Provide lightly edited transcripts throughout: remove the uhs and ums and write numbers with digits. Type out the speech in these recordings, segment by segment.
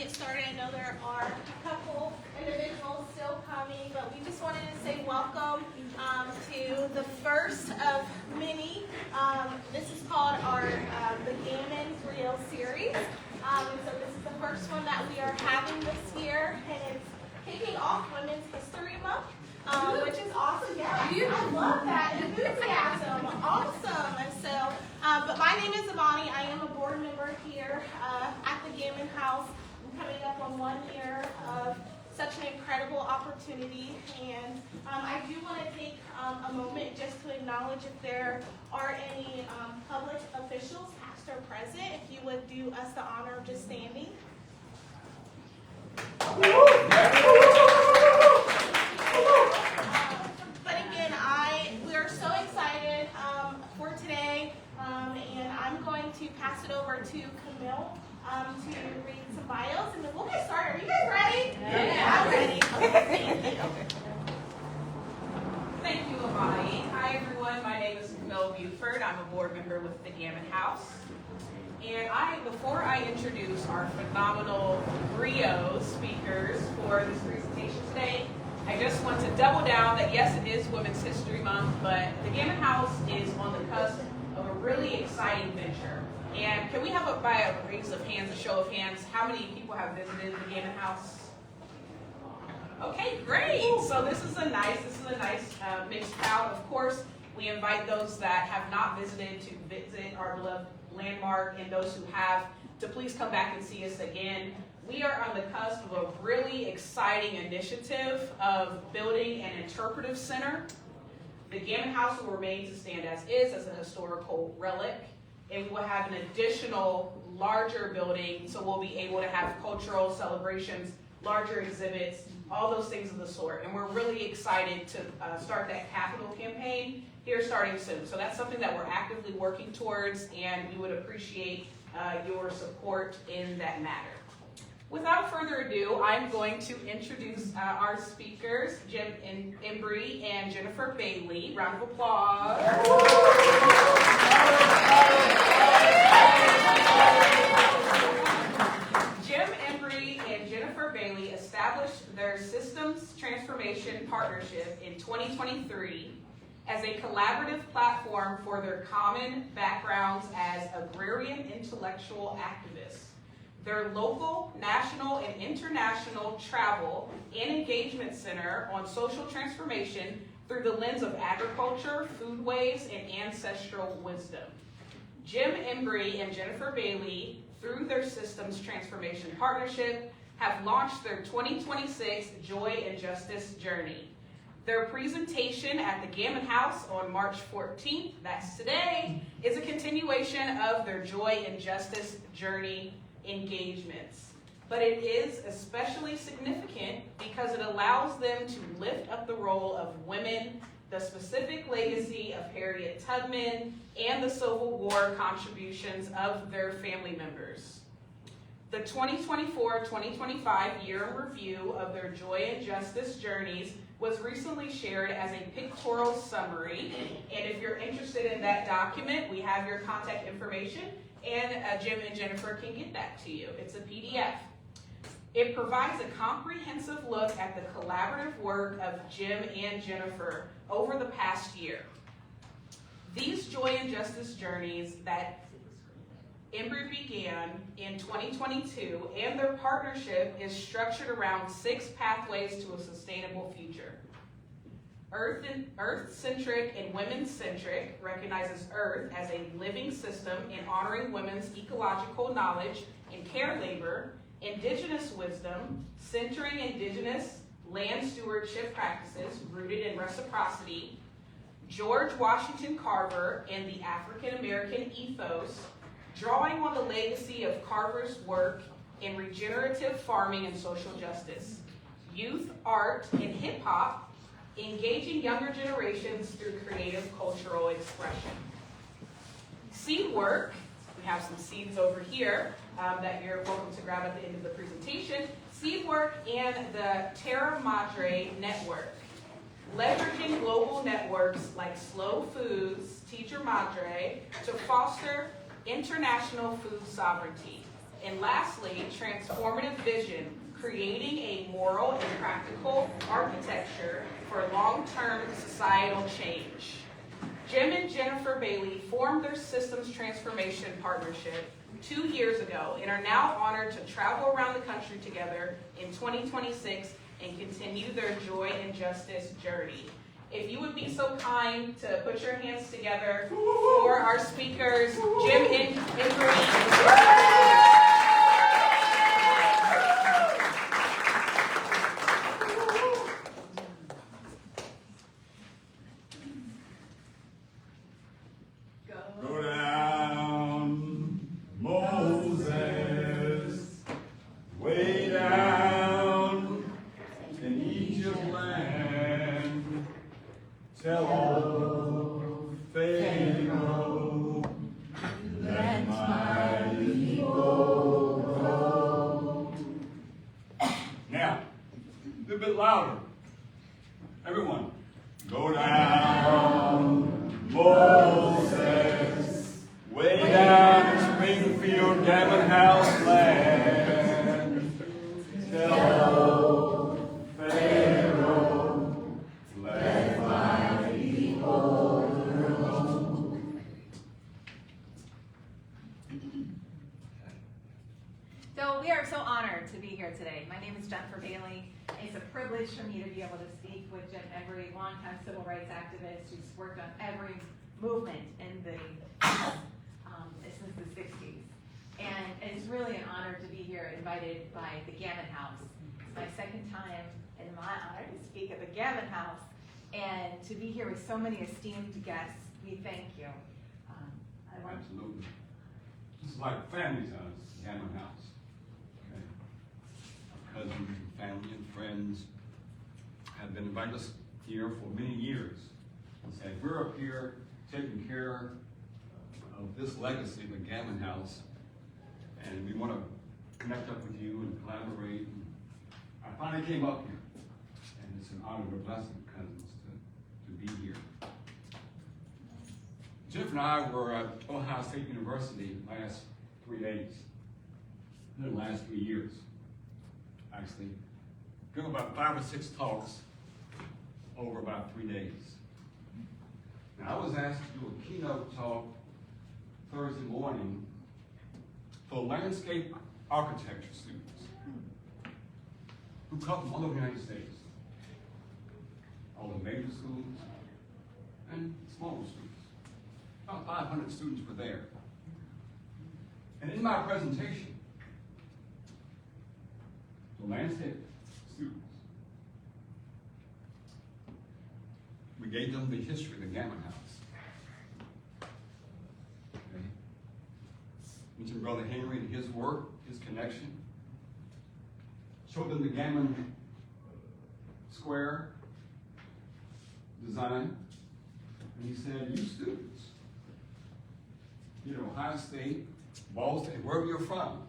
get started, I know there are a couple individuals still coming, but we just wanted to say welcome to the first of many. This is called the Gammon Griot Series. And so this is the first one that we are having this year, and it's kicking off Women's History Month, which is awesome. Yeah, I love that enthusiasm. Awesome. And so, but my name is Imani. I am a board member here at the Gammon House. I'm coming up on 1 year of such an incredible opportunity, and I do want to take a moment just to acknowledge if there are any public officials, past or present, if you would do us the honor of just standing. But again, we are so excited for today, and I'm going to pass it over to Camille to read some bios, and then we'll get started. Are you guys ready? Yeah, I'm ready. Thank you. Thank you, Imani. Hi, everyone. My name is Camille Buford. I'm a board member with the Gammon House. And before I introduce our phenomenal griot speakers for this presentation today, I just want to double down that yes, it is Women's History Month, but the Gammon House is on the cusp of a really exciting venture. And can we have by a raise of hands, a show of hands, how many people have visited the Gammon House? Okay, great. So this is a nice mixed crowd. Of course, we invite those that have not visited to visit our beloved landmark, and those who have to please come back and see us again. We are on the cusp of a really exciting initiative of building an interpretive center. The Gammon House will remain to stand as is, as a historical relic, and we will have an additional larger building, so we'll be able to have cultural celebrations, larger exhibits, all those things of the sort. And we're really excited to start that capital campaign here starting soon. So that's something that we're actively working towards, and we would appreciate your support in that matter. Without further ado, I'm going to introduce our speakers, Embry and Jennifer Bailey. Round of applause. Jim Embry and Jennifer Bailey established their Systems Transformation Partnership in 2023 as a collaborative platform for their common backgrounds as agrarian intellectual activists. Their local, national, and international travel and engagement center on social transformation through the lens of agriculture, foodways, and ancestral wisdom. Jim Embry and Jennifer Bailey, through their Systems Transformation Partnership, have launched their 2026 Joy and Justice Journey. Their presentation at the Gammon House on March 14th, that's today, is a continuation of their Joy and Justice Journey engagements. But it is especially significant because it allows them to lift up the role of women, the specific legacy of Harriet Tubman, and the Civil War contributions of their family members. The 2024-2025 year in review of their Joy and Justice Journeys was recently shared as a pictorial summary, and if you're interested in that document, we have your contact information, and Jim and Jennifer can get that to you. It's a PDF. It provides a comprehensive look at the collaborative work of Jim and Jennifer over the past year. These Joy and Justice Journeys that Embry began in 2022, and their partnership is structured around 6 pathways to a sustainable future. Earth-centric and women-centric recognizes Earth as a living system in honoring women's ecological knowledge and care labor. Indigenous wisdom, centering indigenous land stewardship practices rooted in reciprocity. George Washington Carver and the African American ethos, drawing on the legacy of Carver's work in regenerative farming and social justice. Youth, art, and hip hop, engaging younger generations through creative cultural expression. Seed work, we have some seeds over here that you're welcome to grab at the end of the presentation. Seed work and the Terra Madre Network, leveraging global networks like Slow Foods, Teacher Madre, to foster international food sovereignty. And lastly, transformative vision, creating a moral and practical architecture for long-term societal change. Jim and Jennifer Bailey formed their systems transformation partnership 2 years ago and are now honored to travel around the country together in 2026 and continue their joy and justice journey. If you would be so kind to put your hands together for our speakers, Jim and Embry. Go down, Moses, way down in Egypt land. Tell old Pharaoh, let my people go. Now, a little bit louder. Everyone, go down, Moses, way down in Springfield, Gammon House land. Tell Pharaoh, let my people go. So we are so honored to be here today. My name is Jennifer Bailey. It's a privilege for me to be able to speak with Jim Embry, longtime civil rights activist who's worked on every movement in the since the 60s. And it's really an honor to be here, invited by the Gammon House. It's my second time and my honor to speak at the Gammon House, and to be here with so many esteemed guests. We thank you. Absolutely. This is like family to us, Gammon House. Okay. Our cousins and family and friends have been inviting us here for many years and said, we're up here taking care of this legacy of the Gammon House, and we want to connect up with you and collaborate. And I finally came up here, and it's an honor and a blessing, cousins, to be here. Jennifer and I were at Ohio State University last 3 days, in the last 3 years, actually. Doing about 5 or 6 talks over about 3 days. Now, I was asked to do a keynote talk Thursday morning for landscape architecture students who come from all over the United States, all the major schools and smaller schools. About 500 students were there. And in my presentation, the landscape students, we gave them the history of the Gammon House. Okay. Mentioned Brother Henry and his work, his connection. Showed them the Gammon Square design. And he said, you students, Ohio State, Ball State, wherever you're from,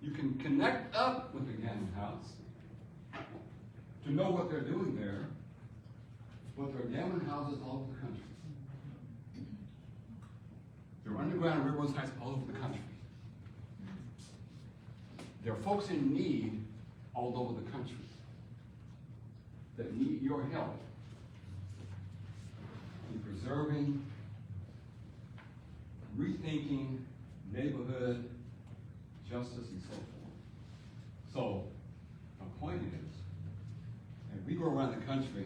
you can connect up with the Gammon House to know what they're doing there, but there are Gammon houses all over the country. There are underground railroad sites all over the country. There are folks in need all over the country that need your help in preserving, rethinking neighborhood justice and so forth. So, my point is, that we go around the country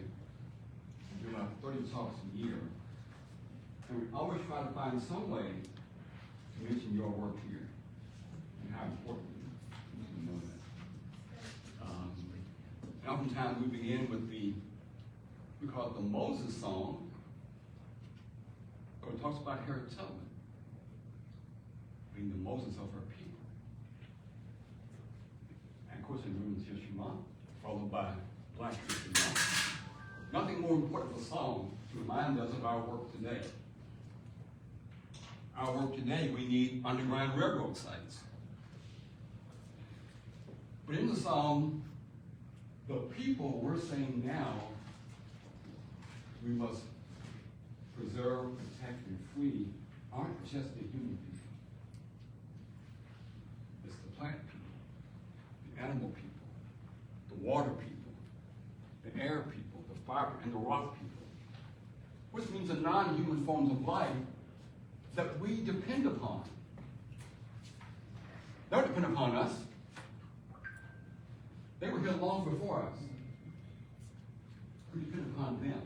and do about 30 talks a year, and we always try to find some way to mention your work here and how important it is. You know that. And oftentimes we begin with we call it the Moses song, but it talks about Harriet Tubman being the Moses of her people. And of course, in Women's History Month, followed by Black History Month. Nothing more important than a song to remind us of our work today. Our work today, we need underground railroad sites. But in the song, the people we're saying now, we must preserve, protect, and free, aren't just the human people. animal people, the water people, the air people, the fire and the rock people, which means the non-human forms of life that we depend upon. They don't depend upon us. They were here long before us. We depend upon them.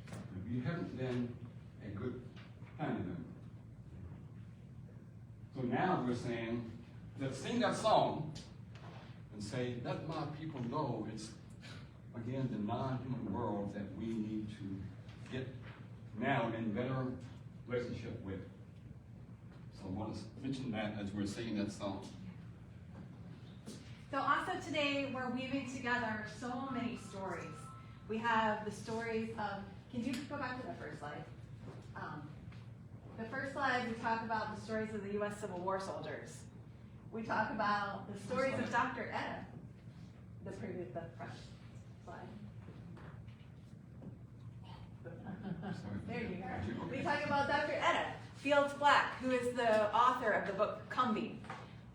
But we haven't been a good family member. So now we're saying, let's sing that song and say, let my people know it's, again, the non-human world that we need to get now in better relationship with. So I want to mention that as we're singing that song. So also today we're weaving together so many stories. We have the stories of, can you go back to the first slide? The first slide, we talk about the stories of the U.S. Civil War soldiers. We talk about the stories of Dr. Etta. The front slide. There you go. We talk about Dr. Etta Fields Black, who is the author of the book Cumbie.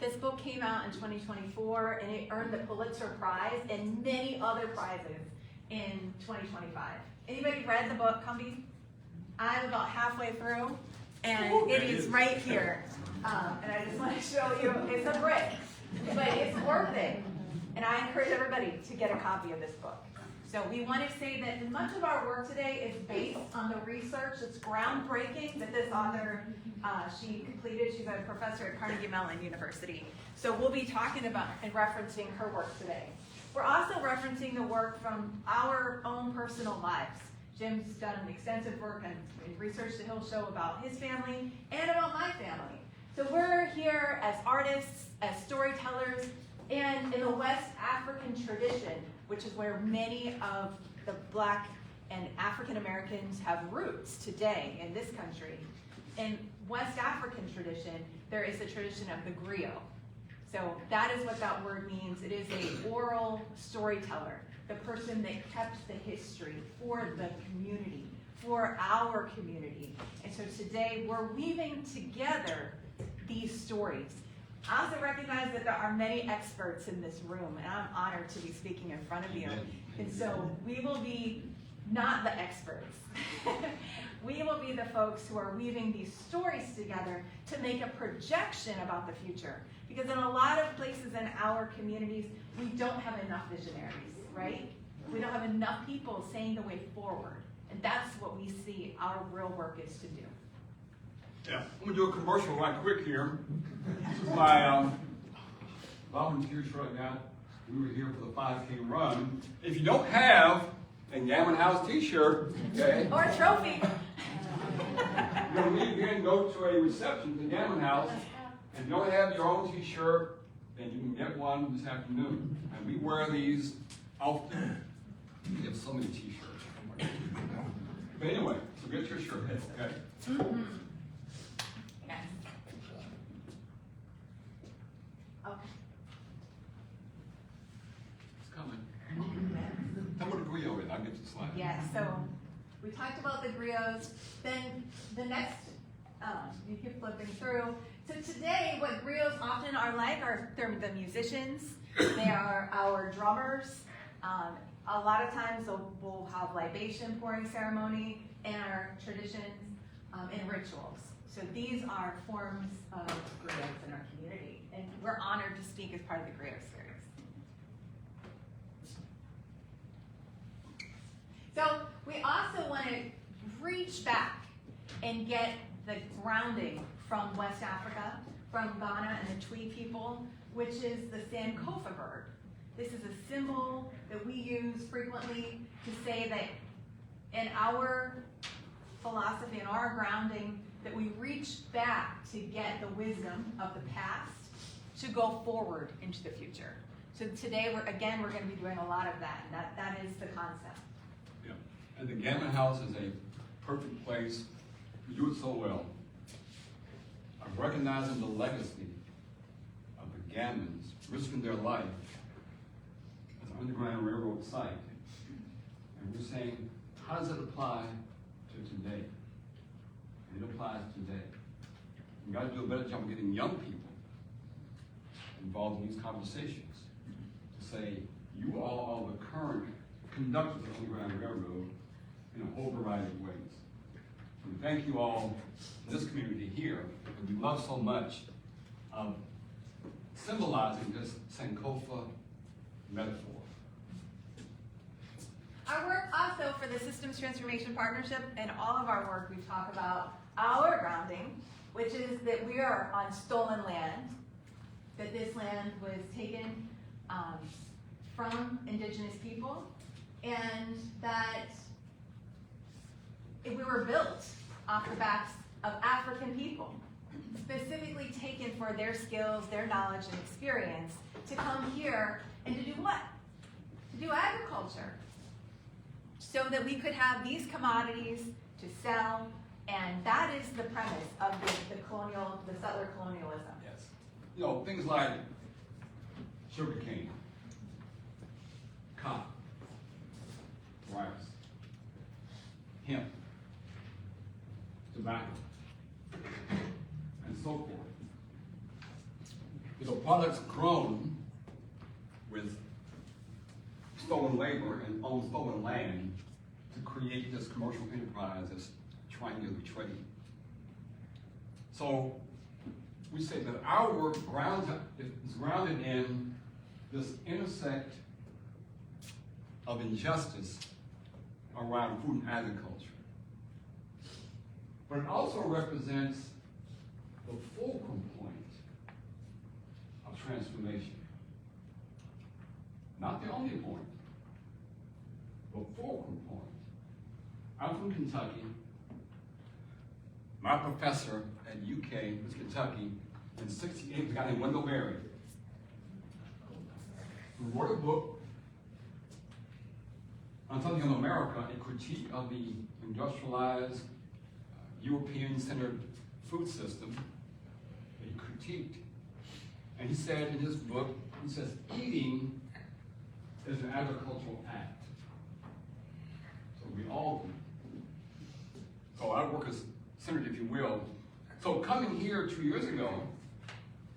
This book came out in 2024, and it earned the Pulitzer Prize and many other prizes in 2025. Anybody read the book Cumbie? I'm about halfway through, and it is right here. And I just want to show you, it's a brick, but it's worth it. And I encourage everybody to get a copy of this book. So we want to say that much of our work today is based on the research that's groundbreaking that this author, she completed. She's a professor at Carnegie Mellon University. So we'll be talking about and referencing her work today. We're also referencing the work from our own personal lives. Jim's done extensive work and research that he'll show about his family and about my family. So we're here as artists, as storytellers, and in the West African tradition, which is where many of the Black and African Americans have roots today in this country. In West African tradition, there is the tradition of the griot. So that is what that word means. It is an oral storyteller, the person that kept the history for the community, for our community. And so today we're weaving together these stories. I also recognize that there are many experts in this room, and I'm honored to be speaking in front of you. And so we will be not the experts. We will be the folks who are weaving these stories together to make a projection about the future. Because in a lot of places in our communities, we don't have enough visionaries, right? We don't have enough people saying the way forward. And that's what we see our real work is to do. Yeah, I'm gonna do a commercial right quick here. This is my volunteer shirt I got. We were here for the 5K run. If you don't have a Gammon House t-shirt, okay, Or a trophy. you're gonna leave here and go to a reception at the Gammon House. And if you don't have your own t-shirt, then you can get one this afternoon. And we wear these often. We have so many t-shirts. But anyway, so get your shirt, okay? Mm-hmm. Yes. Okay. It's coming. Tell me what a griot is. I'll get you the slide. Yes, so we talked about the griots. Then the next, you keep flipping through. So today, what griots often are like are they're the musicians. They are our drummers. A lot of times we'll have libation pouring ceremony in our traditions and rituals. So these are forms of griots in our community. And we're honored to speak as part of the Griot Series. So we also want to reach back and get the grounding from West Africa, from Ghana and the Twi people, which is the Sankofa bird. This is a symbol that we use frequently to say that in our philosophy and our grounding, that we reach back to get the wisdom of the past to go forward into the future. So today, we're going to be doing a lot of that, and that is the concept. Yeah. And the Gammon House is a perfect place. You do it so well. I'm recognizing the legacy of the Gammons risking their life as an Underground Railroad site. And we're saying, how does it apply to today? And it applies today. We've got to do a better job of getting young people involved in these conversations to say, you all are the current conductors of the Underground Railroad in a whole variety of ways. And thank you all, this community here, that we love so much, of symbolizing this Sankofa metaphor. Our work also for the Systems Transformation Partnership, and all of our work, we talk about our grounding, which is that we are on stolen land, that this land was taken from indigenous people, and that we were built off the backs of African people, specifically taken for their skills, their knowledge, and experience to come here and to do what? To do agriculture, so that we could have these commodities to sell, and that is the premise of the settler colonialism. Yes. You know, things like sugarcane, cotton, rice, hemp, tobacco, and so forth. You know, products grown with stolen labor and on stolen land to create this commercial enterprise that's triangular trade. So we say that our work is grounded in this intersect of injustice around food and agriculture. But it also represents the fulcrum point of transformation. Not the only point, but fulcrum point. I'm from Kentucky. My professor at UK was Kentucky in '68 was a guy named Wendell Berry, who wrote a book on something in America, a critique of the industrialized, European-centered food system that he critiqued. And he said in his book, he says, eating is an agricultural act. So we all do. So our work is centered, if you will. So coming here 2 years ago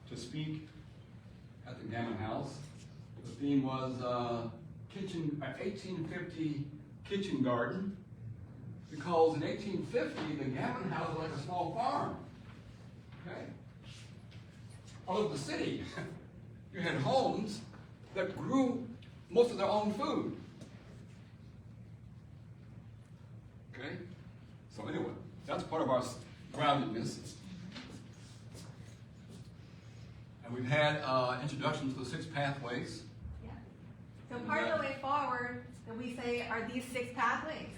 to speak at the Gammon House, the theme was 1850 kitchen garden, because in 1850 the Gammon House was like a small farm. Okay? All over the city, you had homes that grew most of their own food. Okay? So anyway, that's part of our groundedness. And we've had introductions to the 6 pathways. Yeah. So part of the way forward that we say are these 6 pathways.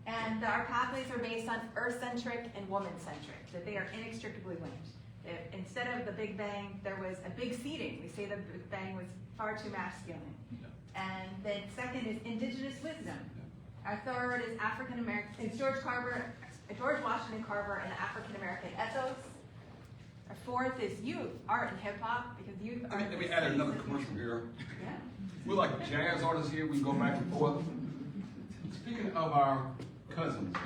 And our pathways are based on earth-centric and woman-centric, that they are inextricably linked. That instead of the Big Bang, there was a big seeding. We say the Big Bang was far too masculine. Yeah. And then second is indigenous wisdom. Our third is African American, it's George Washington Carver and the African American ethos. Our fourth is youth, art and hip hop, because youth art. Let me add another commercial here. Yeah. We're like jazz artists here, we can go back and forth. Speaking of our cousins,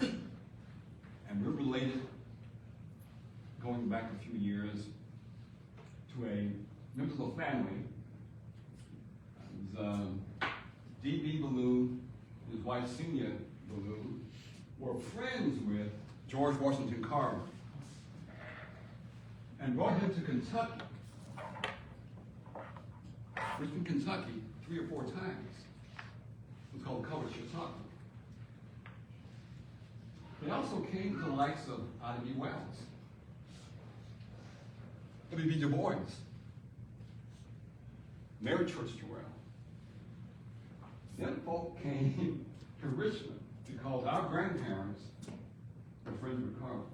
and we're related, going back a few years, to a member of the family. It was D.B. Ballou and his wife, Senior Ballou, were friends with George Washington Carver and brought him to Kentucky. Richmond, Kentucky, 3 or 4 times. It was called Colored Chautauqua. They also came to the likes of Ida B. Wells, W.B. Du Bois, Mary Church Terrell. Then folk came to Richmond because our grandparents were friends with Carver.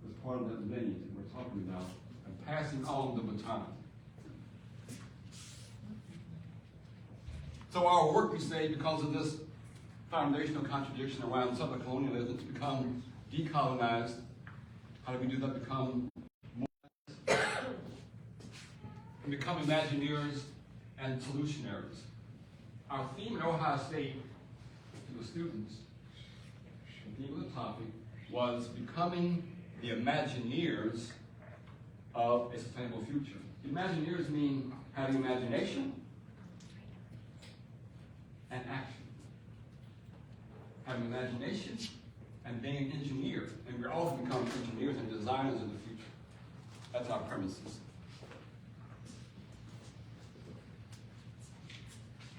It was part of that lineage that we're talking about, and passing on the baton. So our work, we say, because of this foundational contradiction around Southern colonialism, it's become decolonized. How do we do that? Become Imagineers and solutionaries. Our theme in Ohio State to the students, the theme of the topic, was becoming the Imagineers of a sustainable future. Imagineers mean having imagination and action. Having imagination and being an engineer. And we're all to become engineers and designers in the future. That's our premises.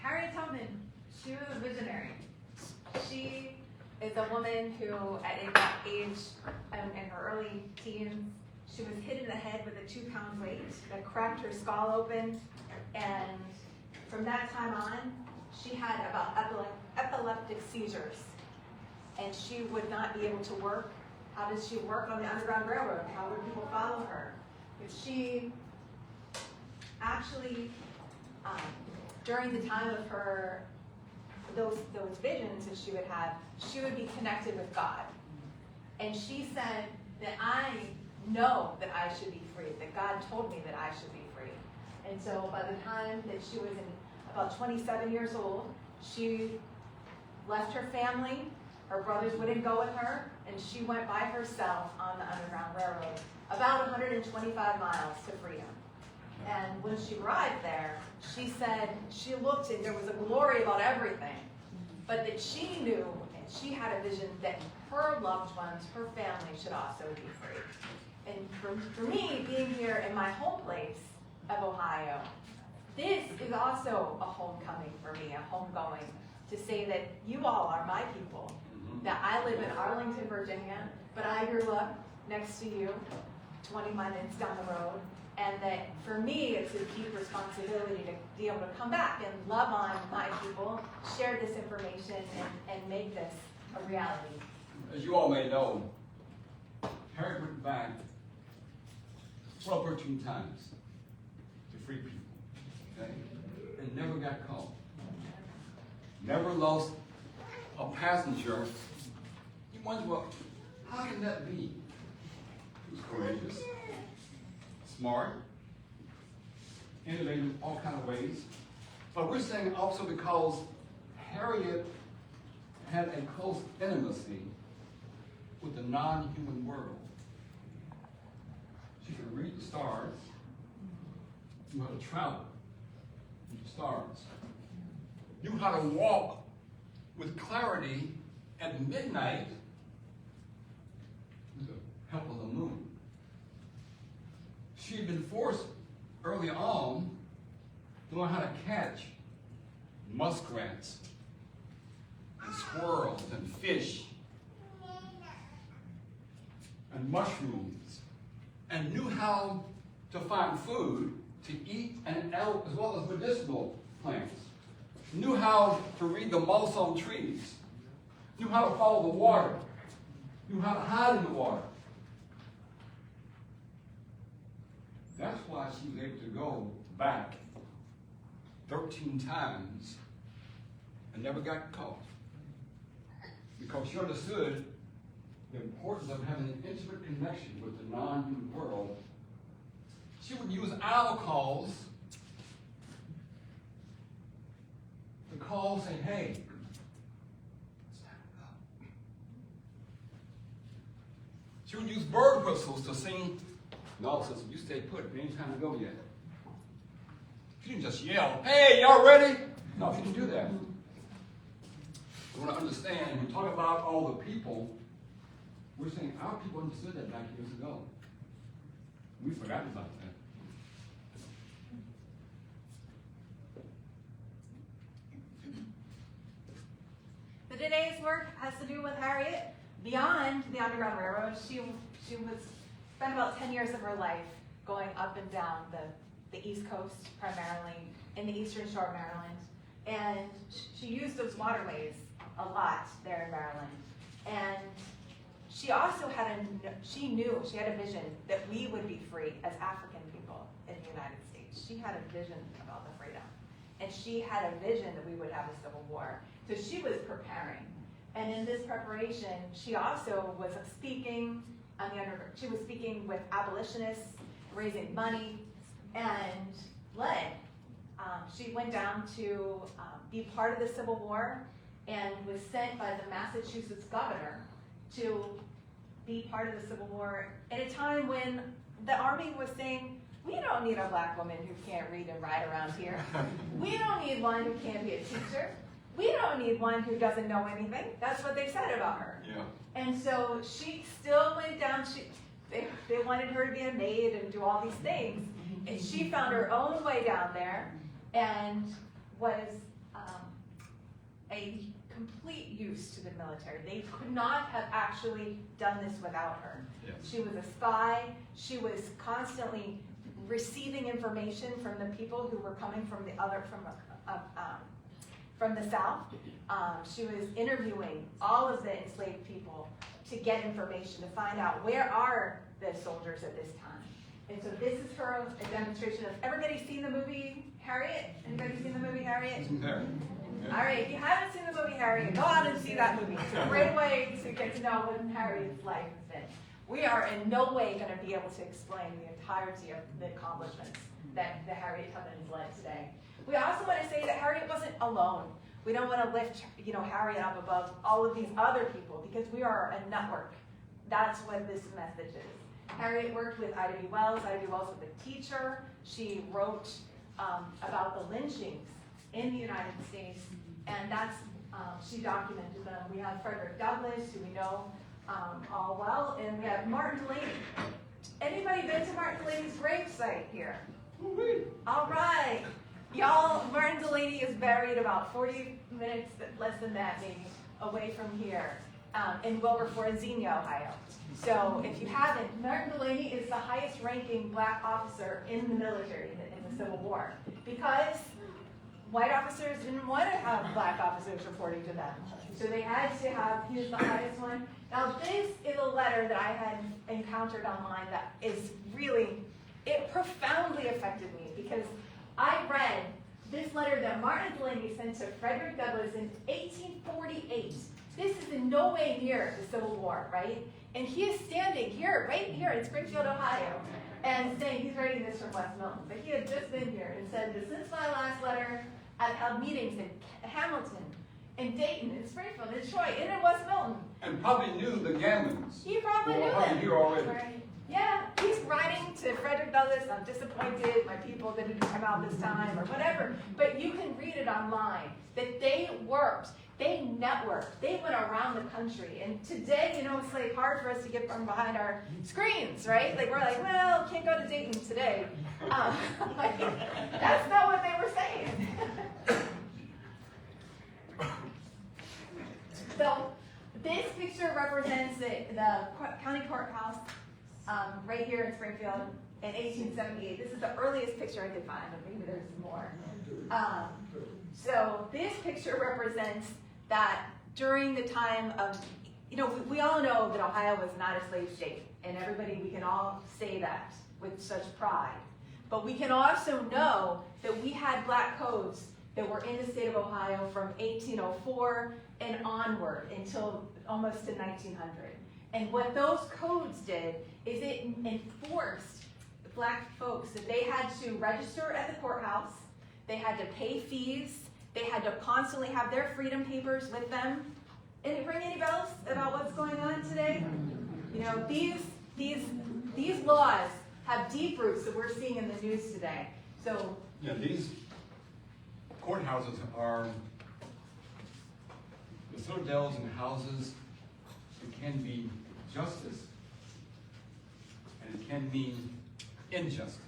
Harriet Tubman, she was a visionary. She is a woman who, at that age, in her early teens, she was hit in the head with a 2-pound weight that cracked her skull open. And from that time on, she had about epileptic seizures. And she would not be able to work. How did she work on the Underground Railroad? How would people follow her? But she actually, during the time of her, those visions that she would have, she would be connected with God. And she said that I know that I should be free, that God told me that I should be free. And so by the time that she was about 27 years old, she left her family. Her brothers wouldn't go with her, and she went by herself on the Underground Railroad, about 125 miles to freedom. And when she arrived there, she said she looked and there was a glory about everything, but that she knew and she had a vision that her loved ones, her family should also be free. And for me, being here in my home place of Ohio, this is also a homecoming for me, a homegoing, to say that you all are my people. That I live in Arlington, Virginia, but I grew up next to you, 20 minutes down the road, and that for me it's a deep responsibility to be able to come back and love on my people, share this information, and make this a reality. As you all may know, Harriet went back 12 or 13 times to free people, okay? And never got caught. Never lost a passenger. You wonder, well, how can that be? He was courageous, smart, innovative in all kinds of ways. But we're saying also because Harriet had a close intimacy with the non-human world. She could read the stars, knew how to travel with the stars, knew how to walk with clarity at midnight with the help of the moon. She had been forced early on to learn how to catch muskrats and squirrels and fish and mushrooms, and knew how to find food to eat and as well as medicinal plants. Knew how to read the moss on trees, knew how to follow the water, knew how to hide in the water. That's why she was able to go back 13 times and never got caught. Because she understood the importance of having an intimate connection with the non-human world. She would use owl calls to call, say, hey, it's time to go. She would use bird whistles to sing. No, sister, you stay put. It ain't time to go yet. She didn't just yell, hey, y'all ready? No, she didn't do that. You want to understand, when we talk about all the people, we're saying our people understood that back years ago. We forgot about that. So today's work has to do with Harriet. Beyond the Underground Railroad, she spent about 10 years of her life going up and down the East Coast, primarily in the Eastern Shore of Maryland. And she used those waterways a lot there in Maryland. And she also she knew, she had a vision that we would be free as African people in the United States. She had a vision about the freedom. And she had a vision that we would have a civil war. So she was preparing. And in this preparation, she also was speaking she was speaking with abolitionists, raising money, and led. She went down to be part of the Civil War and was sent by the Massachusetts governor to be part of the Civil War at a time when the Army was saying, We don't need a black woman who can't read and write around here. We don't need one who can't be a teacher. We don't need one who doesn't know anything. That's what they said about her. Yeah. And so she still went down, they wanted her to be a maid and do all these things. And she found her own way down there and was a complete use to the military. They could not have actually done this without her. Yes. She was a spy. She was constantly receiving information from the people who were coming from the South. She was interviewing all of the enslaved people to get information, to find out where are the soldiers at this time. And so this is her a demonstration of, everybody seen the movie Harriet? Anybody seen the movie Harriet? There. Yeah. All right, if you haven't seen the movie Harriet, go out and see that movie. It's a great way to get to know what Harriet's life has been. We are in no way going to be able to explain the entirety of the accomplishments that the Harriet Tubman has led today. We also want to say that Harriet wasn't alone. We don't want to lift, Harriet up above all of these other people because we are a network. That's what this message is. Harriet worked with Ida B. Wells. Ida B. Wells was a teacher. She wrote about the lynchings in the United States, and that's she documented them. We have Frederick Douglass, who we know all well, and we have Martin Delaney. Anybody been to Martin Delaney's gravesite here? All right. Y'all, Martin Delaney is buried about 40 minutes, less than that maybe, away from here in Wilberforce, Xenia, Ohio. So if you haven't, Martin Delaney is the highest ranking black officer in the military in the Civil War because white officers didn't want to have black officers reporting to them. So they had to have, he was the highest one. Now this is a letter that I had encountered online that is really, it profoundly affected me because I read this letter that Martin Delaney sent to Frederick Douglass in 1848. This is in no way near the Civil War, right? And he is standing here, right here in Springfield, Ohio, and saying, he's writing this from West Milton, but he had just been here and said, since my last letter, I've held meetings in Hamilton, in Dayton, in Springfield, in Detroit, and in West Milton. And probably knew the Gammons. He probably who knew are them. here already. Right. Yeah, he's writing to Frederick Douglass, I'm disappointed, my people didn't come out this time, or whatever. But you can read it online, that they worked, they networked, they went around the country. And today, it's like hard for us to get from behind our screens, right? Like we're like, well, can't go to Dayton today. Like, that's not what they were saying. So this picture represents the county courthouse right here in Springfield in 1878. This is the earliest picture I could find, but maybe there's more. So this picture represents that during the time of, we all know that Ohio was not a slave state, and we can all say that with such pride. But we can also know that we had black codes that were in the state of Ohio from 1804 and onward until almost to 1900. And what those codes did is it enforced black folks that they had to register at the courthouse, they had to pay fees, they had to constantly have their freedom papers with them. And it ring any bells about what's going on today? These laws have deep roots that we're seeing in the news today. So Yeah, these courthouses are the citadels and houses. It can be justice, and it can mean injustice.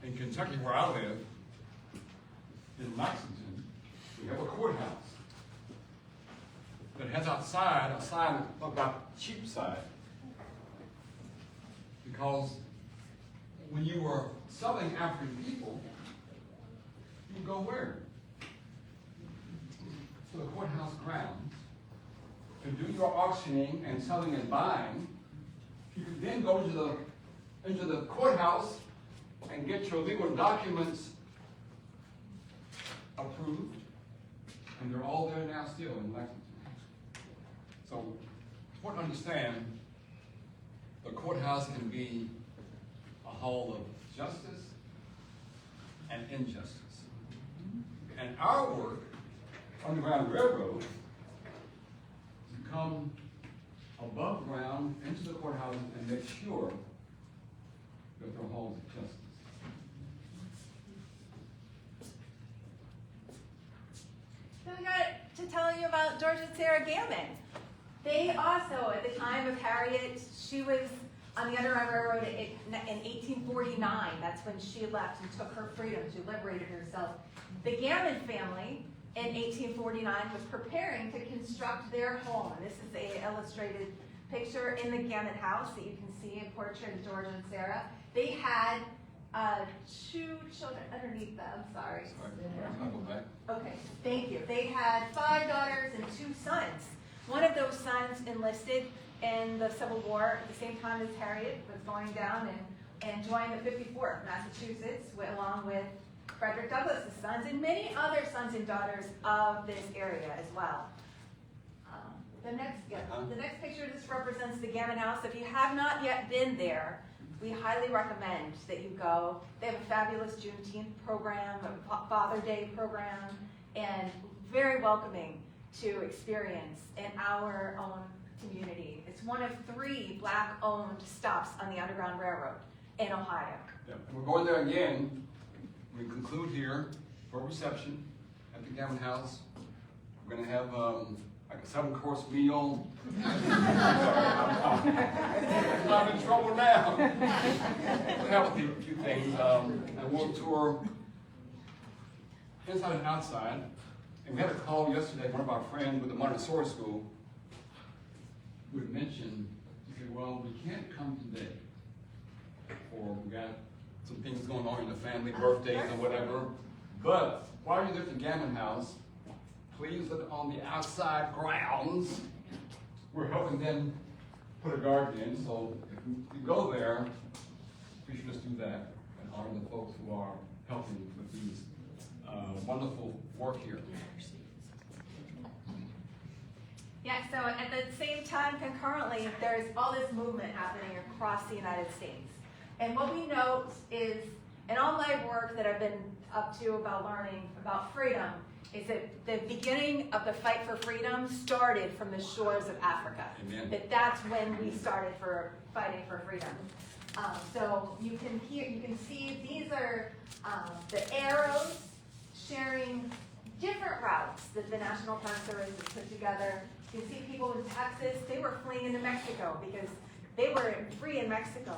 In Kentucky, where I live, in Lexington, we have a courthouse that has outside a sign about Cheapside. Because when you were selling African people, you go where? To the courthouse grounds to do your auctioning and selling and buying. You could then go to into the courthouse and get your legal documents approved, and they're all there now still in Lexington. So, important to understand, the courthouse can be a hall of justice and injustice. And our work, Underground Railroad, to come above ground into the courthouse and make sure that their halls of justice. So we got to tell you about George and Sarah Gammon. They also, at the time of Harriet, she was on the Underground Railroad in 1849. That's when she left and took her freedom. She liberated herself. The Gammon family in 1849 was preparing to construct their home. And this is an illustrated picture in the Gammon house that you can see, a portrait of George and Sarah. They had 2 children underneath them, sorry. I'll go back. Okay, thank you. They had 5 daughters and 2 sons. One of those sons enlisted in the Civil War at the same time as Harriet was going down and joined the 54th Massachusetts along with Frederick Douglass's sons and many other sons and daughters of this area as well. The next picture just represents the Gammon House. If you have not yet been there, we highly recommend that you go. They have a fabulous Juneteenth program, a Father Day program, and very welcoming to experience in our own community. It's one of 3 Black-owned stops on the Underground Railroad in Ohio. Yeah. We're going there again. We conclude here for a reception at the Gammon House. We're going to have like a 7-course meal. I'm in trouble now. We'll have a few things. And we'll tour inside and outside. And we had a call yesterday, one of our friends with the Montessori School, who had mentioned, he said, well, we can't come today, or we got some things going on in the family, birthdays or whatever. But while you're at the Gammon House, please look on the outside grounds. We're helping them put a garden in, so if you go there, we should just do that and honor the folks who are helping with these wonderful work here. Yeah, so at the same time, concurrently, there's all this movement happening across the United States. And what we note is, in all my work that I've been up to about learning about freedom, is that the beginning of the fight for freedom started from the shores of Africa. Amen. That's when we started for fighting for freedom. So you can see these are the arrows sharing different routes that the National Park Service has put together. You can see people in Texas, they were fleeing into Mexico because they were free in Mexico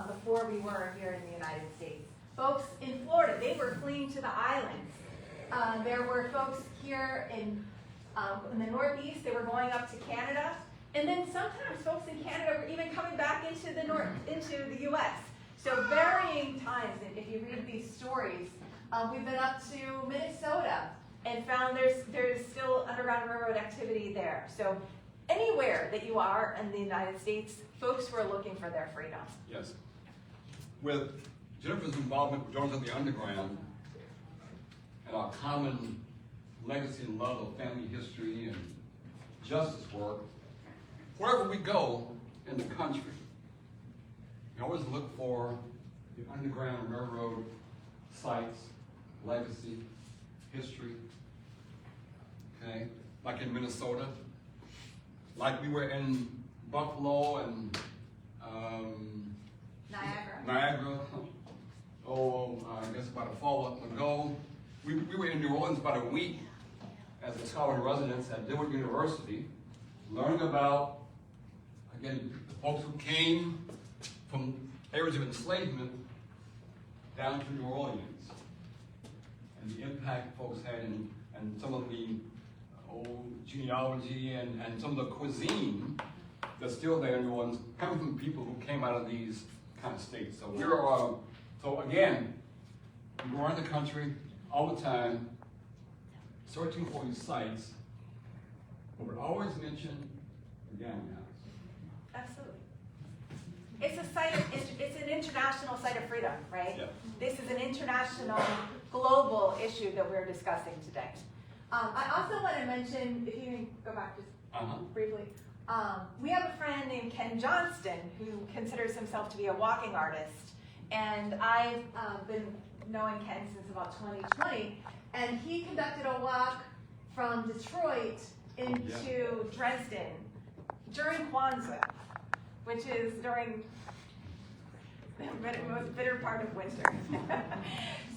before we were here in the United States. Folks in Florida, they were fleeing to the islands. There were folks here in the Northeast, they were going up to Canada. And then sometimes folks in Canada were even coming back into the U.S. So varying times, if you read these stories, we've been up to Minnesota and found there's still Underground Railroad activity there. So anywhere that you are in the United States, folks were looking for their freedom. Yes. With Jennifer's involvement with Jones of the Underground and our common legacy and love of family history and justice work, wherever we go in the country, we always look for the Underground Railroad sites, legacy, history, okay? Like in Minnesota, like we were in Buffalo and Niagara. I guess about a fall ago. We were in New Orleans about a week as a scholar in residence at Dillard University, learning about, again, the folks who came from areas of enslavement down to New Orleans, and the impact folks had, and some of the old genealogy and some of the cuisine that's still there in New Orleans, coming from people who came out of these kind of states. So we're, so again, we go around the country all the time, searching for these sites, but we always mention the Gammon House. Absolutely. It's a site, it's an international site of freedom, right? Yeah. This is an international, global issue that we're discussing today. I also want to mention, if you can go back just briefly, we have a friend named Ken Johnston who considers himself to be a walking artist. And I've been knowing Ken since about 2020, and he conducted a walk from Detroit into Dresden during Kwanzaa, which is during the most bitter part of winter.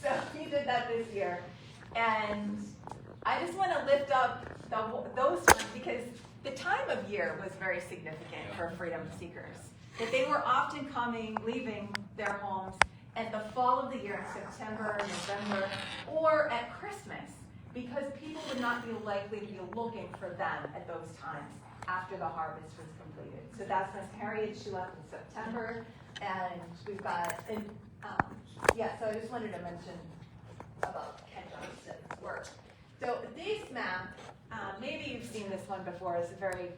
So we did that this year. And I just want to lift up those ones because the time of year was very significant for freedom seekers. That they were often leaving their homes at the fall of the year, September, November, or at Christmas, because people would not be likely to be looking for them at those times after the harvest was completed. So that's when Harriet, she left in September, and we've got, so I just wanted to mention about Ken Johnston's work. So this map, maybe you've seen this one before, it's a very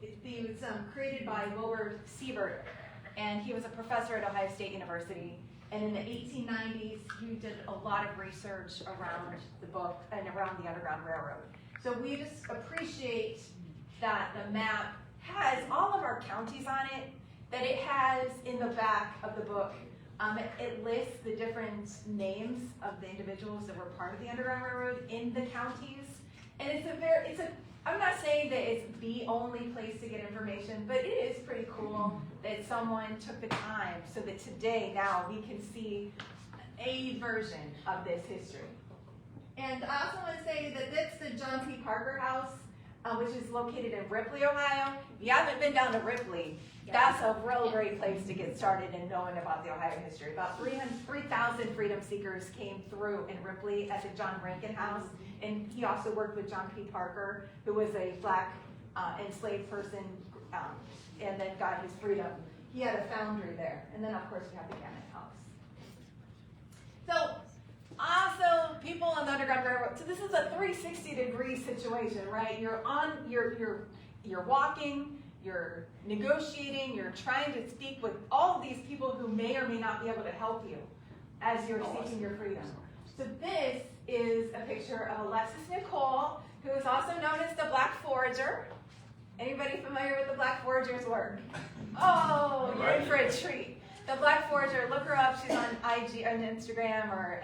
it was created by Wilbur Siebert, and he was a professor at Ohio State University. And in the 1890s, he did a lot of research around the book and around the Underground Railroad. So we just appreciate that the map has all of our counties on it, that it has in the back of the book, it lists the different names of the individuals that were part of the Underground Railroad in the counties. And I'm not saying that it's the only place to get information, but it is pretty cool that someone took the time so that today, now, we can see a version of this history. And I also want to say that that's the John P. Parker House, which is located in Ripley, Ohio. If you haven't been down to Ripley, that's a real great place to get started in knowing about the Ohio history. About 3,000 freedom seekers came through in Ripley at the John Rankin House. And he also worked with John P. Parker, who was a black enslaved person and then got his freedom. He had a foundry there. And then, of course, we have the Gammon House. So, also, people on the Underground Railroad. So this is a 360-degree situation, right? You're walking, you're negotiating, you're trying to speak with all of these people who may or may not be able to help you as you're seeking your freedom. So this is a picture of Alexis Nicole, who is also known as the Black Forager. Anybody familiar with the Black Forager's work? Oh, you're in for a treat. The Black Forager, look her up. She's on IG, on Instagram, or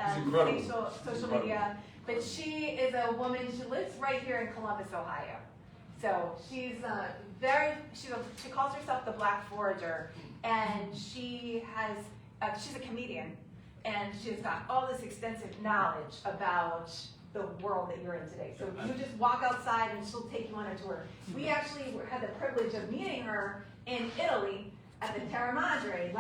social media. But she is a woman. She lives right here in Columbus, Ohio. So she's she calls herself the Black Forager, and she's a comedian. And she's got all this extensive knowledge about the world that you're in today. So you just walk outside and she'll take you on a tour. We actually had the privilege of meeting her in Italy at the Terra Madre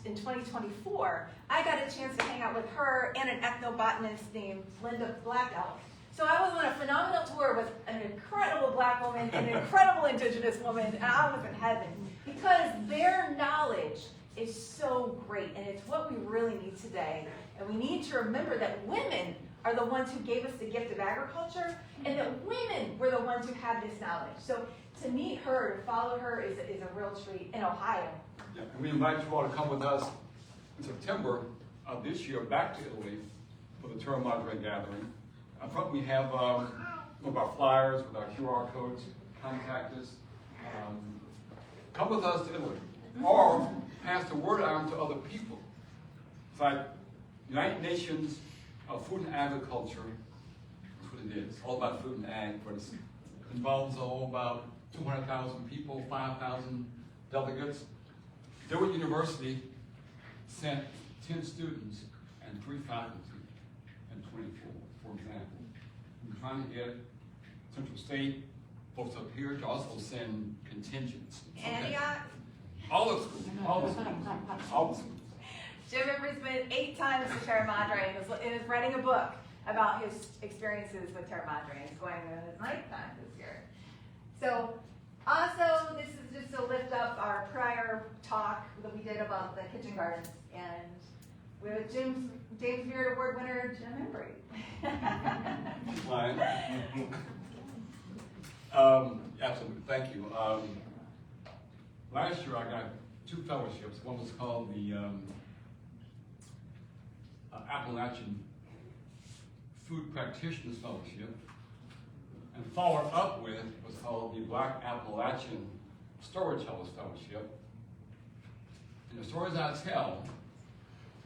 in 2024. I got a chance to hang out with her and an ethnobotanist named Linda Blackout. So I was on a phenomenal tour with an incredible black woman, an incredible indigenous woman, and I was in heaven. Because their knowledge is so great, and it's what we really need today. And we need to remember that women are the ones who gave us the gift of agriculture, and that women were the ones who had this knowledge. So to meet her, to follow her, is a real treat in Ohio. Yeah, and we invite you all to come with us in September of this year back to Italy for the Terra Madre gathering. Up front we have one of our flyers with our QR codes. Contact us. Come with us to Italy. Or pass the word out to other people. It's like United Nations Food and Agriculture. That's what it is. It's all about food and ag, but it involves about 200,000 people, 5,000 delegates. Dillard University sent 10 students and 3 faculty and 24, for example. We're trying to get Central State folks up here to also send contingents. Antioch? All the schools. Jim Embry's been 8 times to Terra Madre and is writing a book about his experiences with Terra Madre. It's going on his 9th time this year. So, also, this is just to lift up our prior talk that we did about the kitchen gardens, and with James Beard Award winner Jim Embry. Absolutely, thank you. Last year I got 2 fellowships. One was called the Appalachian Food Practitioners Fellowship, and followed up with was called the Black Appalachian Storytellers Fellowship. And the stories I tell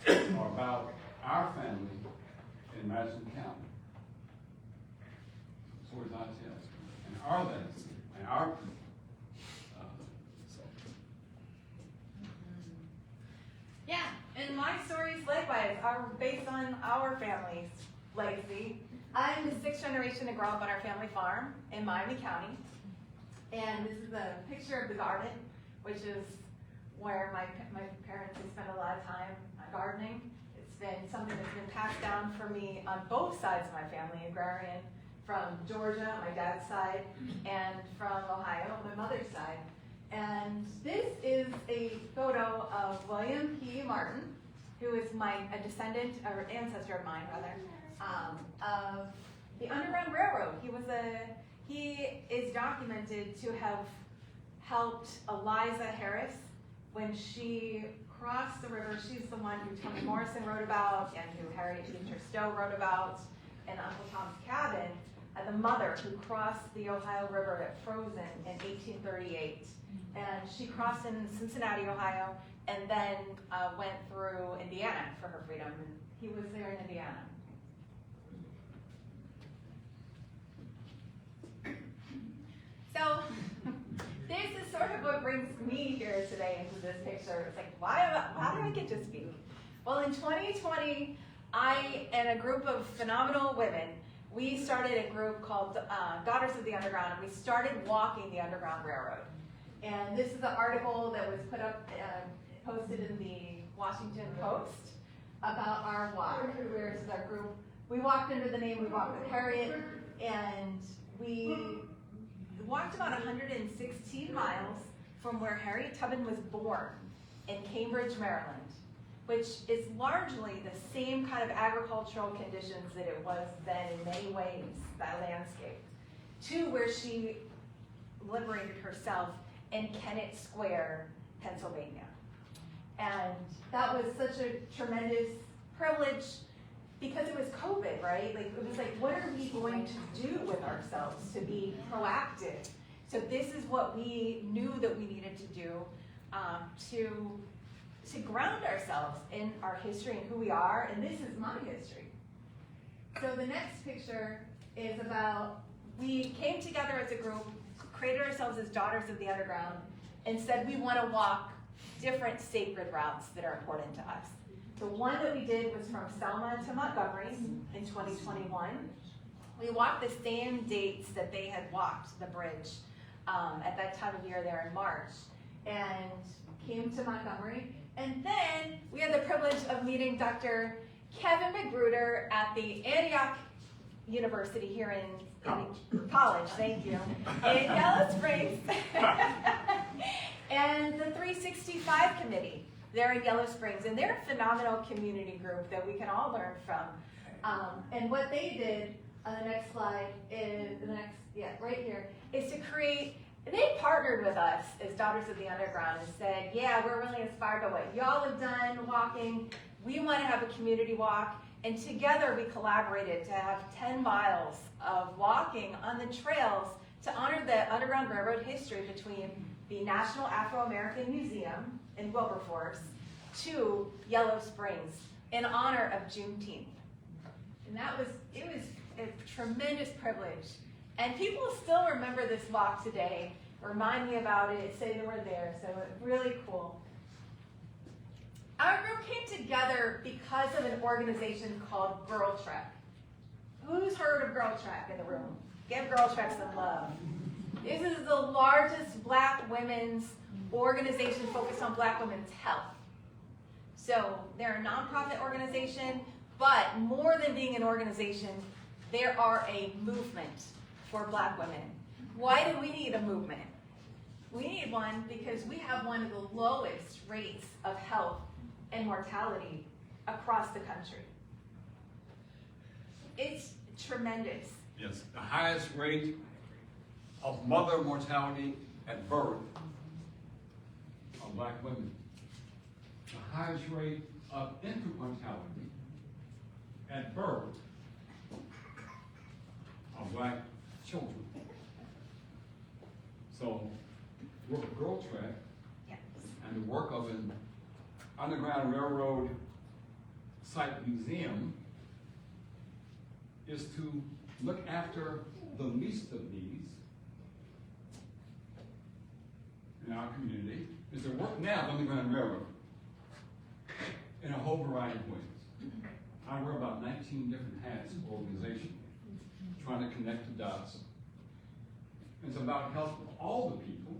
are about our family in Madison County. Stories I tell, and our legacy, and our people. Yeah, and my stories likewise are based on our family's legacy. I'm the 6th generation to grow up on our family farm in Miami County. And this is a picture of the garden, which is where my parents have spent a lot of time gardening. It's been something that's been passed down for me on both sides of my family, agrarian, from Georgia, my dad's side, and from Ohio, my mother's side. And this is a photo of William P. Martin, who is a descendant, or ancestor of mine, rather, of the Underground Railroad. He is documented to have helped Eliza Harris when she crossed the river. She's the one who Toni Morrison wrote about and who Harriet Tubman Stowe wrote about in Uncle Tom's Cabin, the mother who crossed the Ohio River at Frozen in 1838. And she crossed in Cincinnati, Ohio, and then went through Indiana for her freedom. And he was there in Indiana. So this is sort of what brings me here today into this picture. It's like, how did I get to speak? Well, in 2020, I and a group of phenomenal women, we started a group called Daughters of the Underground, and we started walking the Underground Railroad. And this is an article that was put up, posted in the Washington Post about our walk. This is our group. We walked under the name We Walked with Harriet, and we walked about 116 miles from where Harriet Tubman was born in Cambridge, Maryland, which is largely the same kind of agricultural conditions that it was then in many ways, that landscape, to where she liberated herself in Kennett Square, Pennsylvania. And that was such a tremendous privilege because it was COVID, right? Like, it was like, what are we going to do with ourselves to be proactive? So this is what we knew that we needed to do to ground ourselves in our history and who we are, and this is my history. So the next picture is about, we came together as a group, created ourselves as Daughters of the Underground, and said we want to walk different sacred routes that are important to us. The one that we did was from Selma to Montgomery in 2021. We walked the same dates that they had walked the bridge at that time of year there in March, and came to Montgomery. And then we had the privilege of meeting Dr. Kevin Magruder at the Antioch University here in college, thank you, in Yellow Springs. And the 365 committee there in Yellow Springs, and they're a phenomenal community group that we can all learn from. And what they did on the next slide is, right here, is to create, they partnered with us as Daughters of the Underground and said, yeah, we're really inspired by what y'all have done walking. We want to have a community walk. And together we collaborated to have 10 miles of walking on the trails to honor the Underground Railroad history between the National Afro-American Museum in Wilberforce to Yellow Springs in honor of Juneteenth. And it was a tremendous privilege. And people still remember this walk today, remind me about it, say they were there, so it's really cool. Our group came together because of an organization called Girl Trek. Who's heard of Girl Trek in the room? Give Girl Trek some love. This is the largest Black women's organization focused on Black women's health. So they're a nonprofit organization, but more than being an organization, they are a movement for Black women. Why do we need a movement? We need one because we have one of the lowest rates of health and mortality across the country. It's tremendous. Yes, the highest rate of mother mortality at birth of Black women. The highest rate of infant mortality at birth of Black children. So, the work of Girl Trek and the work of an Underground Railroad site museum is to look after the least of these in our community, is to work now on the Underground Railroad. in a whole variety of ways. I wear about 19 different hats for organization, trying to connect the dots. It's about helping all the people,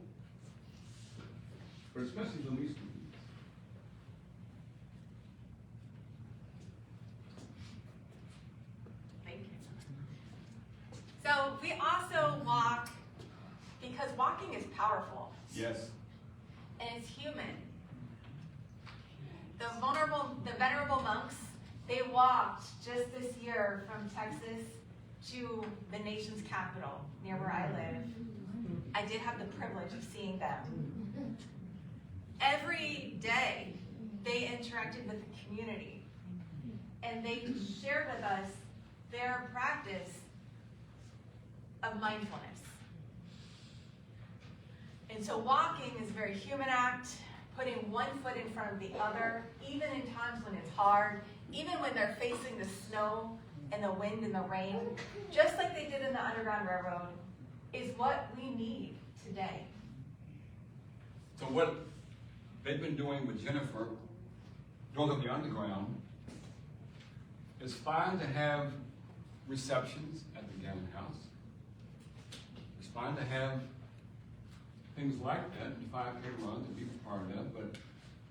but especially the least of these. Thank you. So we also walk because walking is powerful Yes. and it's human. The venerable monks, they walked just this year from Texas to the nation's capital, near where I live. I did have the privilege of seeing them. Every day, they interacted with the community, and they shared with us their practice of mindfulness. And so walking is a very human act, putting one foot in front of the other, even in times when it's hard, even when they're facing the snow and the wind and the rain, just like they did in the Underground Railroad, is what we need today. So what they've been doing with Jennifer, North of the Underground, is fine to have receptions at the Gammon House. It's fine to have things like that, and 5K runs to be part of that, but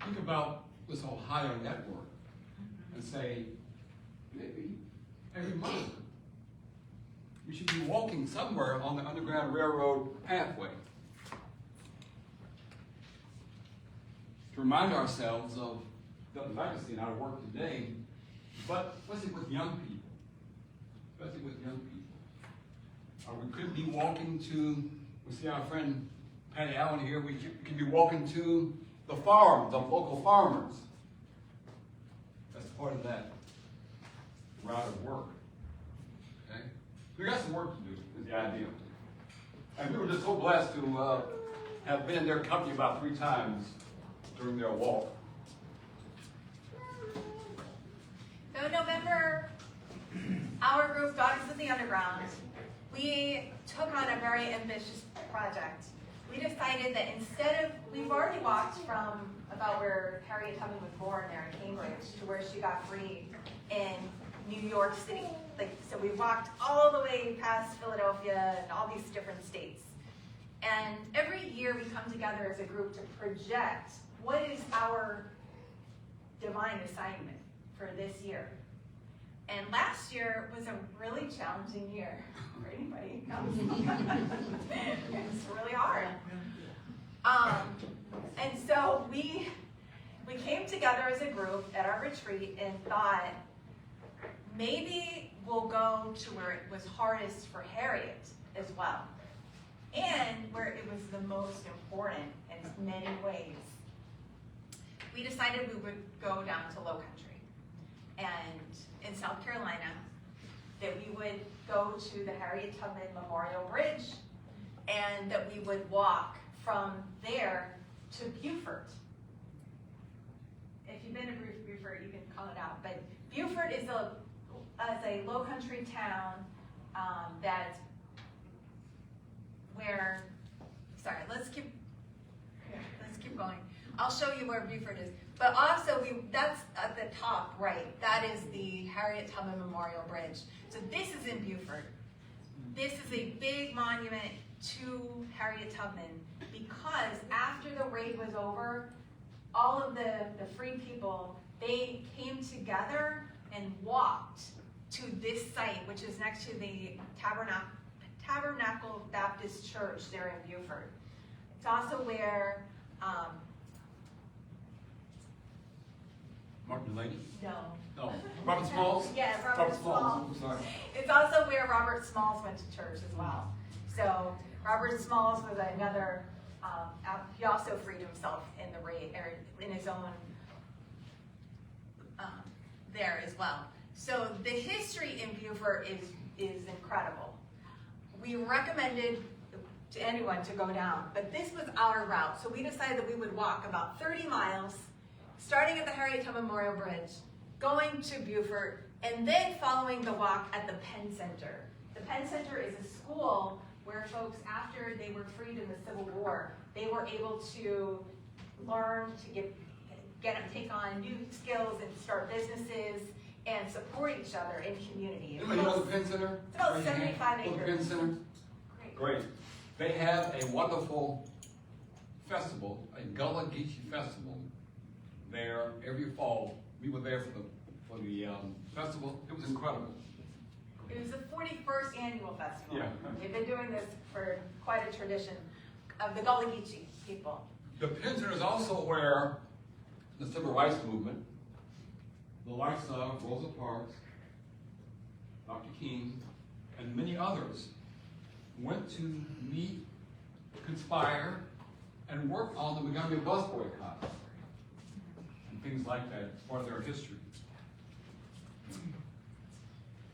think about this Ohio network and say, maybe every month we should be walking somewhere on the Underground Railroad pathway to remind ourselves of the legacy in our work today, but especially with young people, we could be walking to, we see our friend Patty Allen here, we could be walking to the farms, the local farmers. That's part of that route of work. Okay? We got some work to do, is the idea. And we were just so blessed to have been in their company about 3 times during their walk. So in November, our group, Daughters of the Underground, we took on a very ambitious project. We decided that instead of, we've already walked from about where Harriet Tubman was born there in Cambridge to where she got freed in New York City. So we walked all the way past Philadelphia and all these different states. And every year we come together as a group to project what is our divine assignment for this year. And last year was a really challenging year for anybody. It was really hard. And so we came together as a group at our retreat and thought, maybe we'll go to where it was hardest for Harriet as well, and where it was the most important in many ways. We decided we would go down to Low Country, and in South Carolina, that we would go to the Harriet Tubman Memorial Bridge, and that we would walk from there to Beaufort. If you've been to Beaufort, you can call it out, but Beaufort is a low country town that where, sorry, let's keep going. I'll show you where Beaufort is. But also, that's at the top right. That is the Harriet Tubman Memorial Bridge. So this is in Beaufort. This is a big monument to Harriet Tubman because after the raid was over, all of the free people, they came together and walked to this site, which is next to the Tabernacle Baptist Church there in Beaufort. It's also where Martin Delaney? no. No. Robert Smalls? Yes, Robert Smalls. I'm sorry. It's also where Robert Smalls went to church as well. So Robert Smalls was another, he also freed himself in the raid, or in his own, there as well. So the history in Beaufort is incredible. We recommended to anyone to go down, but this was our route. So we decided that we would walk about 30 miles, starting at the Harriet Tubman Memorial Bridge, going to Beaufort, and then following the walk at the Penn Center. The Penn Center is a school where folks, after they were freed in the Civil War, they were able to learn to get them to take on new skills and start businesses and support each other in community. Anybody know the Penn Center? It's about 75 Know the acres. Penn Center? Great. Great. They have a wonderful festival, a Gullah Geechee festival there every fall. We were there for the festival. It was incredible. It was the 41st annual festival. Yeah. We've been doing this for quite a tradition of the Gullah Geechee people. The Penn Center is also where the civil rights movement, the likes of Rosa Parks, Dr. King, and many others went to meet, conspire, and work on the Montgomery bus boycott and things like that as part of their history.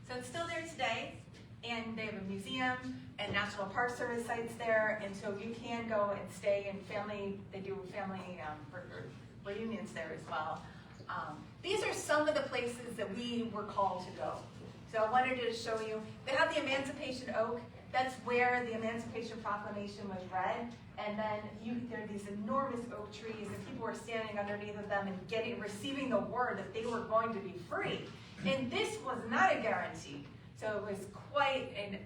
So it's still there today, and they have a museum and National Park Service sites there, and so you can go and stay in family, they do family reunions there as well. These are some of the places that we were called to go. So I wanted to show you, they have the Emancipation Oak. That's where the Emancipation Proclamation was read. And then there are these enormous oak trees, and people were standing underneath of them and receiving the word that they were going to be free. And this was not a guarantee. So it was quite an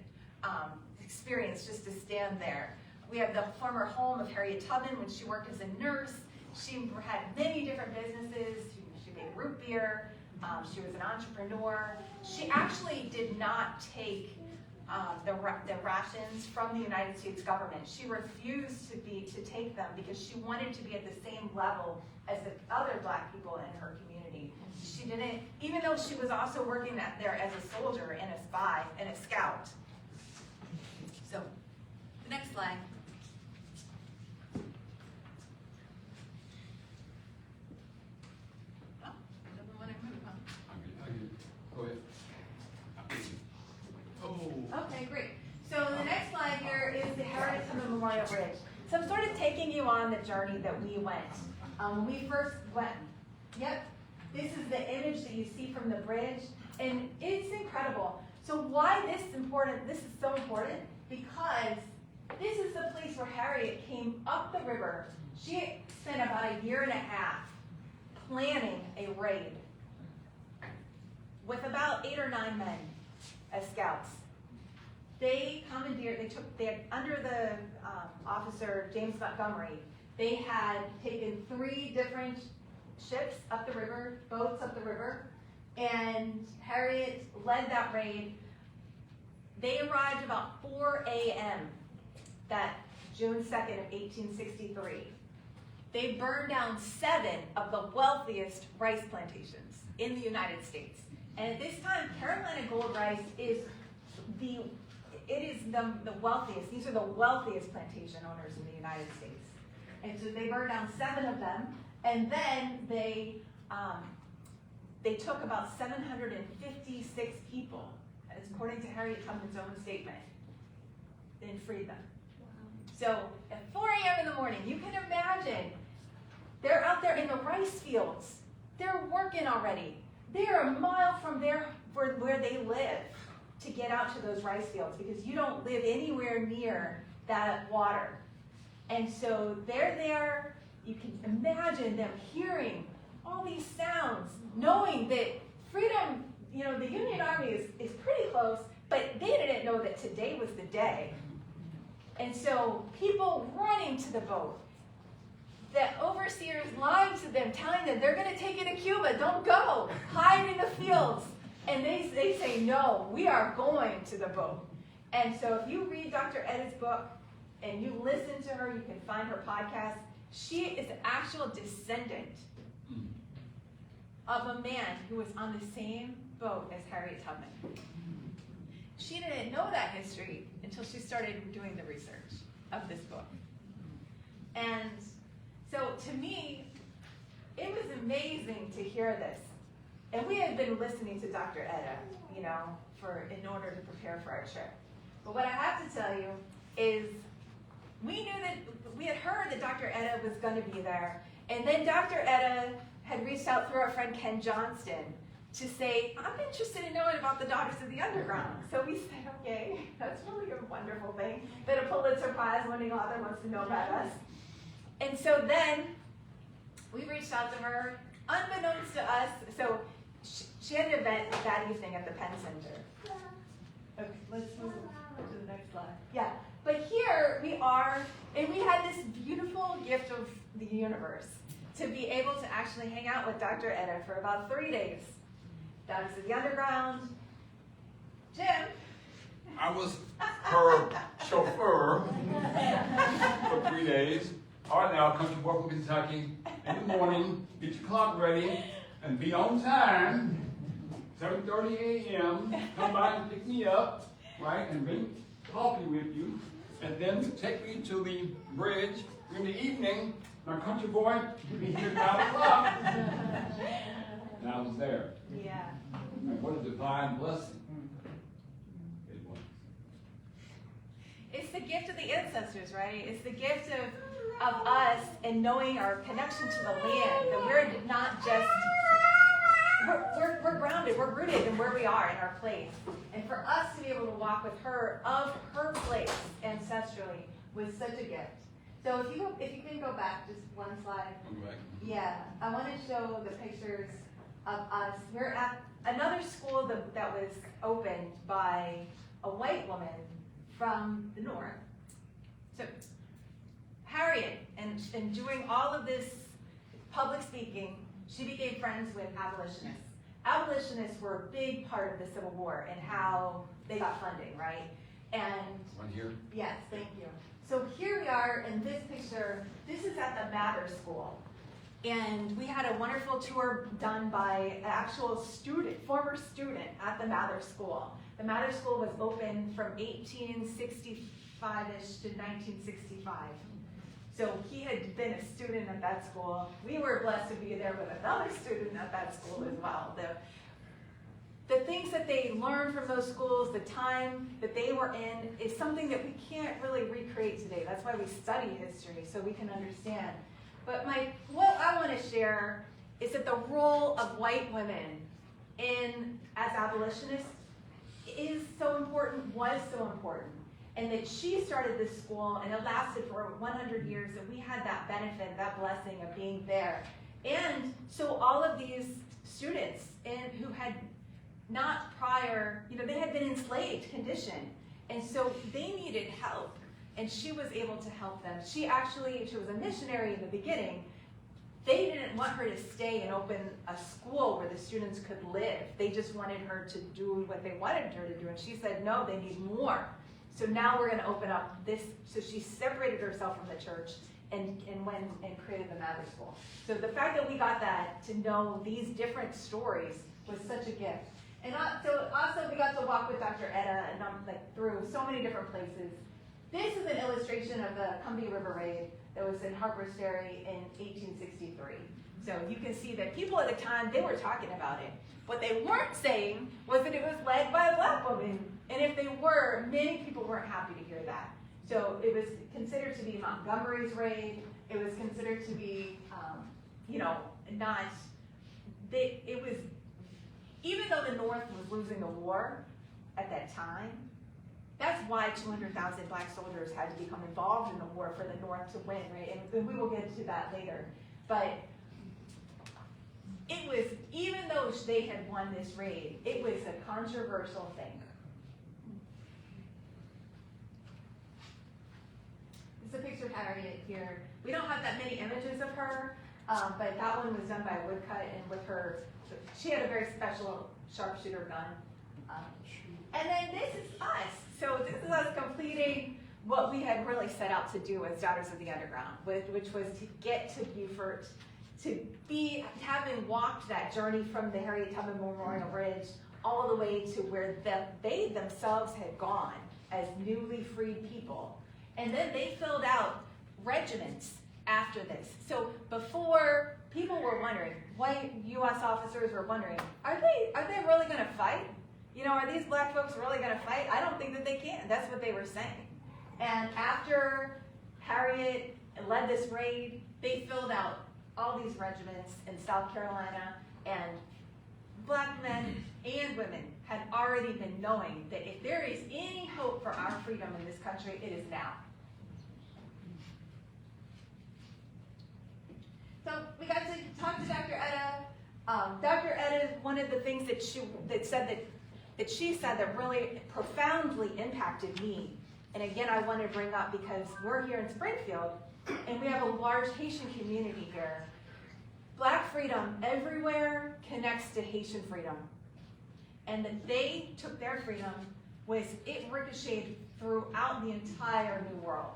experience just to stand there. We have the former home of Harriet Tubman when she worked as a nurse. She had many different businesses. She made root beer. She was an entrepreneur. She actually did not take the rations from the United States government. She refused to take them because she wanted to be at the same level as the other black people in her community. She didn't, even though she was also working there as a soldier and a spy and a scout. So, the next slide. Oh, doesn't want to move, huh? Go ahead. Oh. Okay, great. So the next slide here is the Harriet Tubman Memorial Bridge. So I'm sort of taking you on the journey that we went. When we first went, yep, this is the image that you see from the bridge, and it's incredible. So why this is important? This is so important because this is the place where Harriet came up the river. She spent about a year and a half planning a raid with about 8 or 9 men as scouts. They commandeered, they had under the officer James Montgomery, they had taken 3 different ships up the river, boats up the river, and Harriet led that raid. They arrived about 4 a.m. that June 2nd of 1863. They burned down 7 of the wealthiest rice plantations in the United States. And at this time, Carolina Gold Rice is the wealthiest. These are the wealthiest plantation owners in the United States. And so they burned down 7 of them, and then they took about 756 people, as according to Harriet Tubman's own statement, and freed them. So at 4 a.m. in the morning, you can imagine, they're out there in the rice fields. They're working already. They are a mile from where they live to get out to those rice fields because you don't live anywhere near that water. And so they're there. You can imagine them hearing all these sounds, knowing that freedom, the Union Army is pretty close, but they didn't know that today was the day. And so people running to the boat, the overseers lying to them, telling them they're going to take you to Cuba, don't go, hide in the fields. And they say, no, we are going to the boat. And so if you read Dr. Etta's book and you listen to her, you can find her podcast. She is an actual descendant of a man who was on the same boat as Harriet Tubman. She didn't know that history until she started doing the research of this book. And so to me, it was amazing to hear this. And we had been listening to Dr. Etta, in order to prepare for our trip. But what I have to tell you is we knew that we had heard that Dr. Etta was going to be there. And then Dr. Etta had reached out through our friend Ken Johnston to say, I'm interested in knowing about the Daughters of the Underground. So we said, okay, that's really a wonderful thing that a Pulitzer Prize winning author wants to know about us. And so then we reached out to her, unbeknownst to us. So she had an event that evening at the Penn Center. Okay, let's move to the next slide. Yeah, but here we are, and we had this beautiful gift of the universe to be able to actually hang out with Dr. Etta for about 3 days. Daughters of the Underground. Jim. I was her chauffeur for 3 days. All right, now come to work from Kentucky in the morning, get your clock ready, and be on time. 7:30 a.m. Come by and pick me up, right, and bring coffee with you, and then take me to the bridge in the evening. My country boy, you'll be here at 9 o'clock. And I was there. Yeah. And what a divine blessing it was. It's the gift of the ancestors, right? It's the gift of us and knowing our connection to the land, that we're not just, we're grounded, we're rooted in where we are, in our place. And for us to be able to walk with her of her place ancestrally was such a gift. So if you can go back just one slide. Yeah, I want to show the pictures of us. We're at another school that was opened by a white woman from the north. So Harriet, and doing all of this public speaking, she became friends with abolitionists. Abolitionists were a big part of the Civil War and how they got funding, right? And One here. yes, thank you. So here we are in this picture. This is at the Mather School. And we had a wonderful tour done by an actual student, former student at the Mather School. The Mather School was open from 1865-ish to 1965. So he had been a student at that school. We were blessed to be there with another student at that school as well. The things that they learned from those schools, the time that they were in, is something that we can't really recreate today. That's why we study history, so we can understand. But what I want to share is that the role of white women as abolitionists is so important, was so important. And that she started this school, and it lasted for 100 years, and we had that benefit, that blessing of being there. And so all of these students who had not prior, they had been enslaved condition, and so they needed help, and she was able to help them. She was a missionary in the beginning. They didn't want her to stay and open a school where the students could live. They just wanted her to do what they wanted her to do, and she said, no, they need more. So now we're going to open up this. So she separated herself from the church and went and created the Mather School. So the fact that we got that to know these different stories was such a gift. And so also we got to walk with Dr. Etta and through so many different places. This is an illustration of the Combahee River Raid that was in Harper's Ferry in 1863. So you can see that people at the time, they were talking about it. What they weren't saying was that it was led by a black woman. And if they were, many people weren't happy to hear that. So it was considered to be Montgomery's raid. It was considered to be, even though the North was losing the war at that time, that's why 200,000 black soldiers had to become involved in the war for the North to win, right? And we will get to that later. But it was, even though they had won this raid, it was a controversial thing. It's a picture of Harriet here. We don't have that many images of her, but that one was done by a woodcut, and with her, she had a very special sharpshooter gun. And then this is us. So this is us completing what we had really set out to do as Daughters of the Underground, which was to get to Beaufort, having walked that journey from the Harriet Tubman Memorial Bridge all the way to where they themselves had gone as newly freed people. And then they filled out regiments after this. So before, people were wondering, white U.S. officers were wondering, are they really going to fight? Are these black folks really going to fight? I don't think that they can. That's what they were saying. And after Harriet led this raid, they filled out all these regiments in South Carolina, and black men and women had already been knowing that if there is any hope for our freedom in this country, it is now. So So we got to talk to Dr. Etta. Dr. Etta, one of the things that she said that really profoundly impacted me, and again I want to bring up because we're here in Springfield and we have a large Haitian community here. Black freedom everywhere connects to Haitian freedom. And that they took their freedom was it ricocheted throughout the entire New World.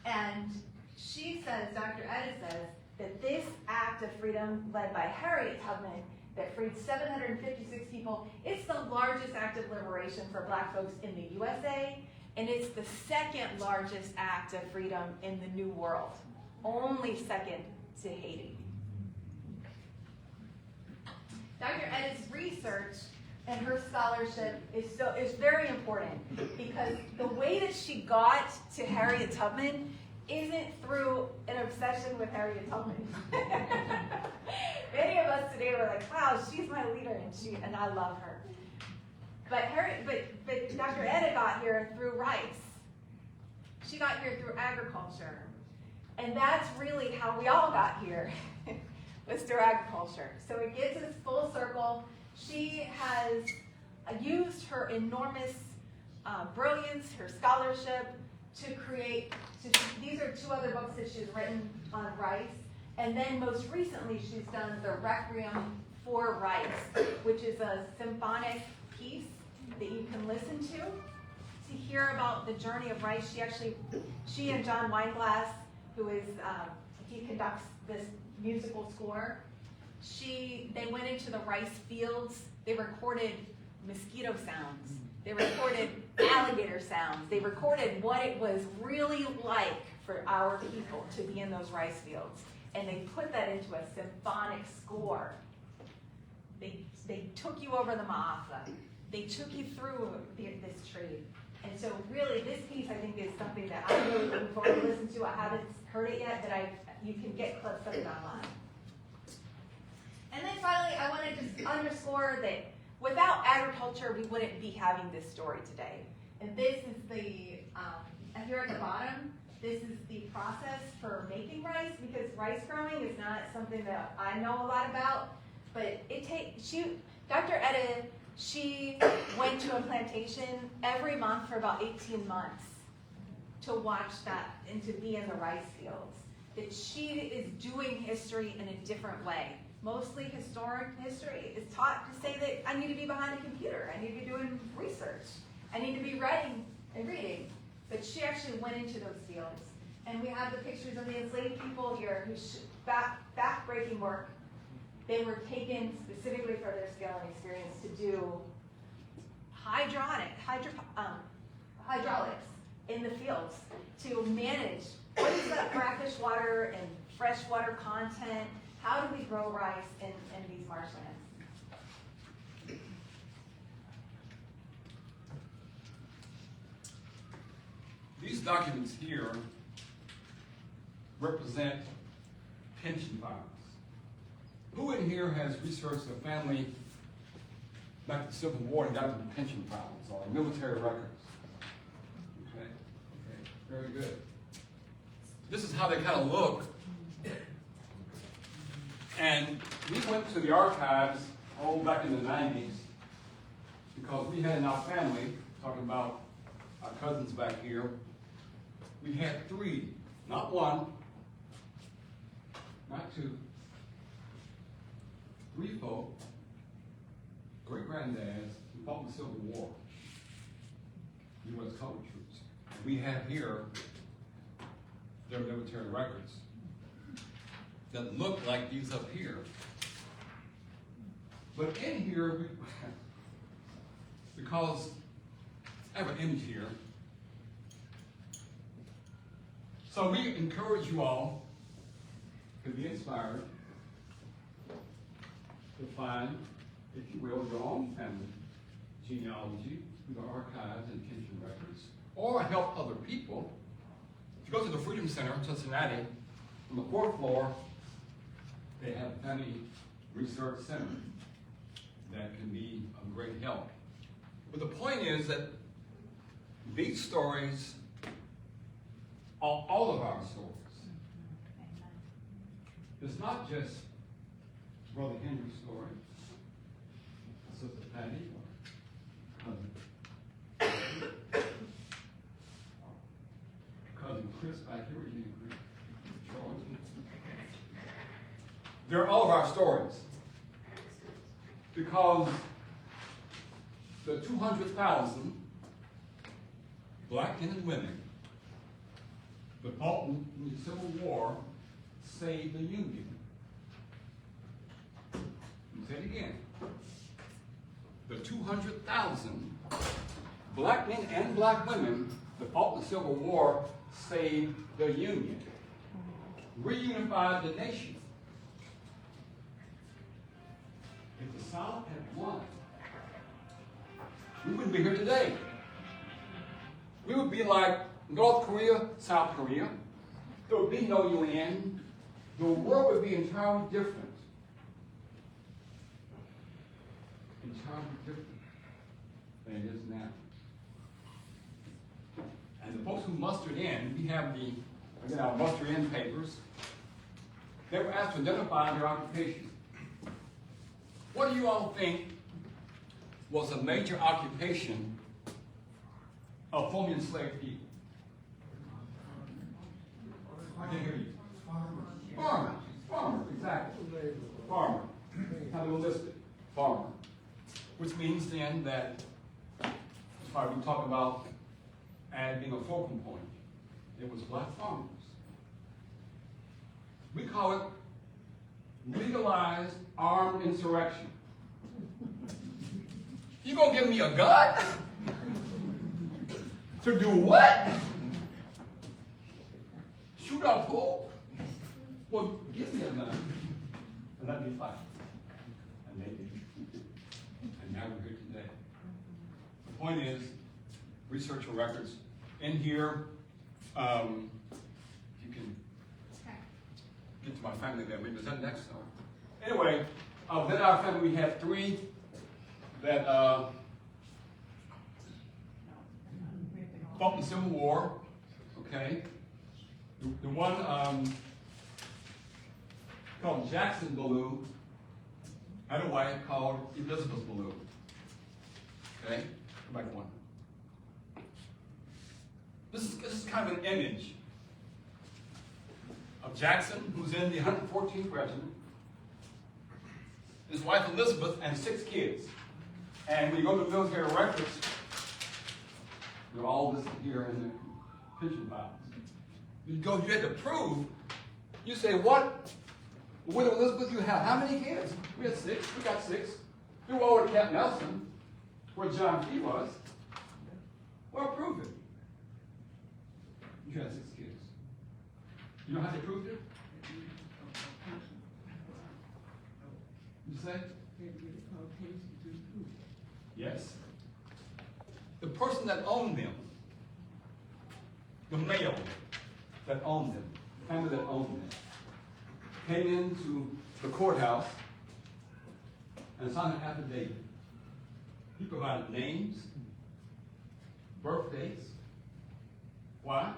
And she says, Dr. Etta says, that this act of freedom led by Harriet Tubman that freed 756 people, it's the largest act of liberation for black folks in the USA, and it's the second largest act of freedom in the New World, only second to Haiti. Dr. Etta's research and her scholarship is very important because the way that she got to Harriet Tubman isn't through an obsession with Harriet Tubman. Many of us today were like, wow, she's my leader and I love her. But Dr. Etta got here through rice. She got here through agriculture. And that's really how we all got here, was through agriculture. So it gets us full circle. She has used her enormous brilliance, her scholarship, to create, these are two other books that she's written on rice. And then most recently, she's done the Requiem for Rice, which is a symphonic piece that you can listen to hear about the journey of rice. She and John Weinglass, who is, he conducts this musical score, they went into the rice fields, they recorded mosquito sounds, they recorded alligator sounds, they recorded what it was really like for our people to be in those rice fields. And they put that into a symphonic score. They took you over the Ma'afa. They took you through this tree. And so really this piece I think is something that I'm really looking forward to listen to. I haven't heard it yet, but you can get clips of it online. And then finally, I want to just underscore that without agriculture, we wouldn't be having this story today. And this is here at the bottom, this is the process for making rice, because rice growing is not something that I know a lot about, but Dr. Etta, she went to a plantation every month for about 18 months to watch that and to be in the rice fields. That she is doing history in a different way. Mostly historic history is taught to say that I need to be behind a computer, I need to be doing research, I need to be writing and reading. But she actually went into those fields. And we have the pictures of the enslaved people here whose back-breaking work. They were taken specifically for their skill and experience to do hydraulics in the fields to manage what is that brackish water and freshwater content. How do we grow rice in these marshlands? These documents here represent pension files. Who in here has researched a family back to the Civil War and got them pension files or military records? Okay, very good. This is how they kind of look. And we went to the archives back in the 90s because we had in our family, talking about our cousins back here, we had 3, not 1, not 2, 3 folk, great-granddads who fought in the Civil War, U.S. colored troops. And we have here their military records that look like these up here. But in here, because I have an image here, so we encourage you all to be inspired to find, if you will, your own family genealogy through the archives and pension records, or help other people. If you go to the Freedom Center in Cincinnati, on the 4th floor, they have a family research center that can be of great help. But the point is that these stories are all of our stories. It's not just Brother Henry's story, Sister Patty, or cousin Chris back here, you agree? George. They're all of our stories. Because the 200,000 black men and women that fought in the Civil War saved the Union. Let me say it again. The 200,000 black men and black women that fought in the Civil War saved the Union. Reunified the nation. If the South had won, we wouldn't be here today. We would be like North Korea, South Korea. There would be no UN. The world would be entirely different. Entirely different than it is now. And the folks who mustered in, we have our muster in papers. They were asked to identify their occupation. What do you all think was a major occupation of formerly enslaved people? I can't hear you. Farmer. Farmer, exactly. Farmer. How they were listed. Farmer. Which means then that, that's why we talk about ag being a focal point. It was black farmers. We call it legalized armed insurrection. You gonna give me a gun? To do what? Shoot our pool? Well, give me a gun and let me fight. And they did. And now we're here today. The point is, research your records. In here, you can get to my family there. Maybe is that next? Anyway, within our family we have three that fought in the Civil War. Okay, the one called Jackson Ballou had a wife called Elizabeth Ballou. Okay, go back one. This is kind of an image of Jackson, who's in the 114th Regiment, his wife Elizabeth, and 6 kids. And when you go to the military records, they're all listed here in the pension files. You had to prove, you say, what? With Elizabeth, you have how many kids? We had 6. We got 6. We were over at Camp Nelson, where John P. was. Well, prove it. You had 6 kids. You know how they proved it? You say? Yes. The person that owned them, the male that owned them, the family that owned them, came into the courthouse and signed an affidavit. He provided names, birth dates. Why?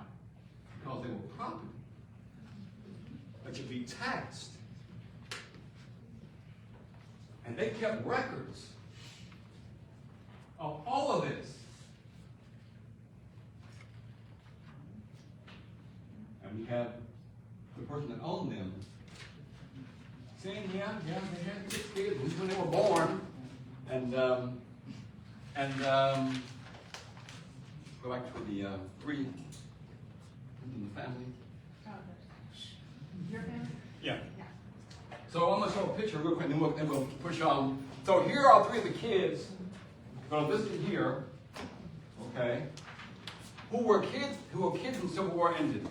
Because they were property that should be taxed. And they kept records of all of this. And we have the person that owned them saying, yeah, they had 6 kids when they were born. And go back to the 3 in the family. Your family? Yeah. So I'm going to show a picture real quick, and then we'll push on. So here are 3 of the kids that are listed here, okay, who were kids when the Civil War ended.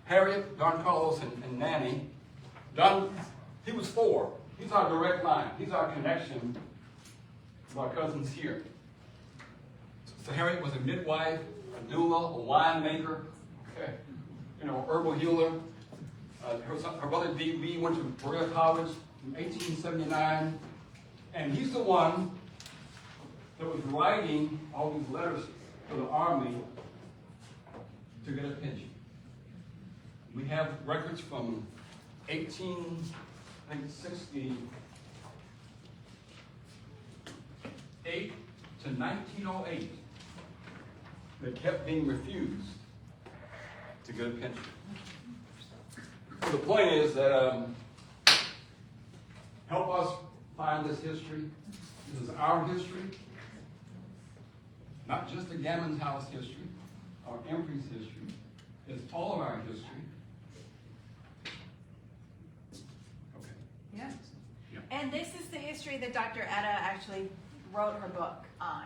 Harriet, Don Carlos, and Nanny. Don, he was 4. He's our direct line. He's our connection to our cousins here. So Harriet was a midwife, a doula, a winemaker, okay, herbal healer. Her brother D.B. went to Berea College in 1879, and he's the one that was writing all these letters to the Army to get a pension. We have records from 1868 to 1908, they kept being refused to get a pension. So the point is that help us find this history. This is our history, not just the Gammon's house history or Embry's history. It's all of our history. Okay. Yeah. Yeah. And this is the history that Dr. Etta actually wrote her book on.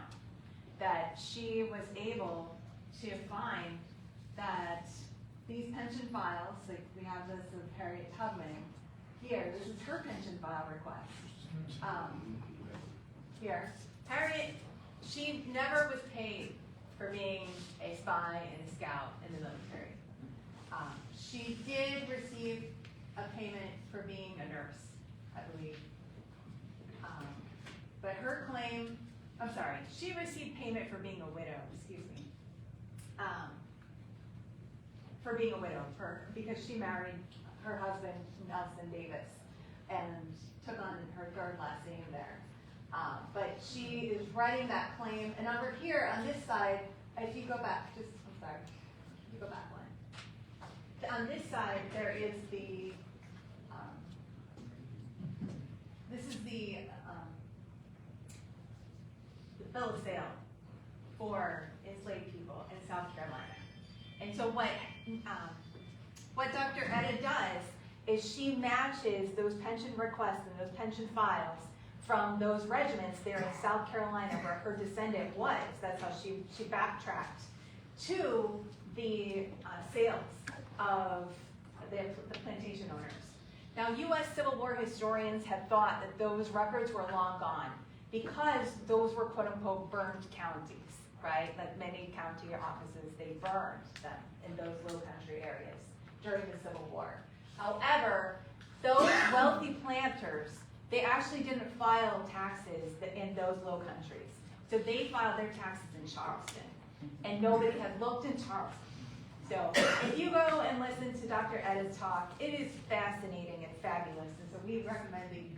That she was able to find that these pension files, like we have this of Harriet Tubman here, this is her pension file request. Here, Harriet, she never was paid for being a spy and a scout in the military. She did receive a payment for being a nurse, I believe. But her claim, I'm sorry, she received payment for being a widow, excuse me. For being a widow, because she married her husband, Nelson Davis, and took on her third last name there. But she is writing that claim, and over here on this side, if you go back, if you go back one. On this side, there is the, this is the bill of sale for enslaved people in South Carolina. And so what Dr. Etta does is she matches those pension requests and those pension files from those regiments there in South Carolina where her descendant was. That's how she backtracked to the sales of the plantation owners. Now, U.S. Civil War historians have thought that those records were long gone because those were quote-unquote burned counties, right? Like many county offices, they burned them in those low country areas during the Civil War. However, those wealthy planters, they actually didn't file taxes in those low countries. So they filed their taxes in Charleston, and nobody had looked in Charleston. So if you go and listen to Dr. Etta's talk, it is fascinating and fabulous, and so we recommend that you do.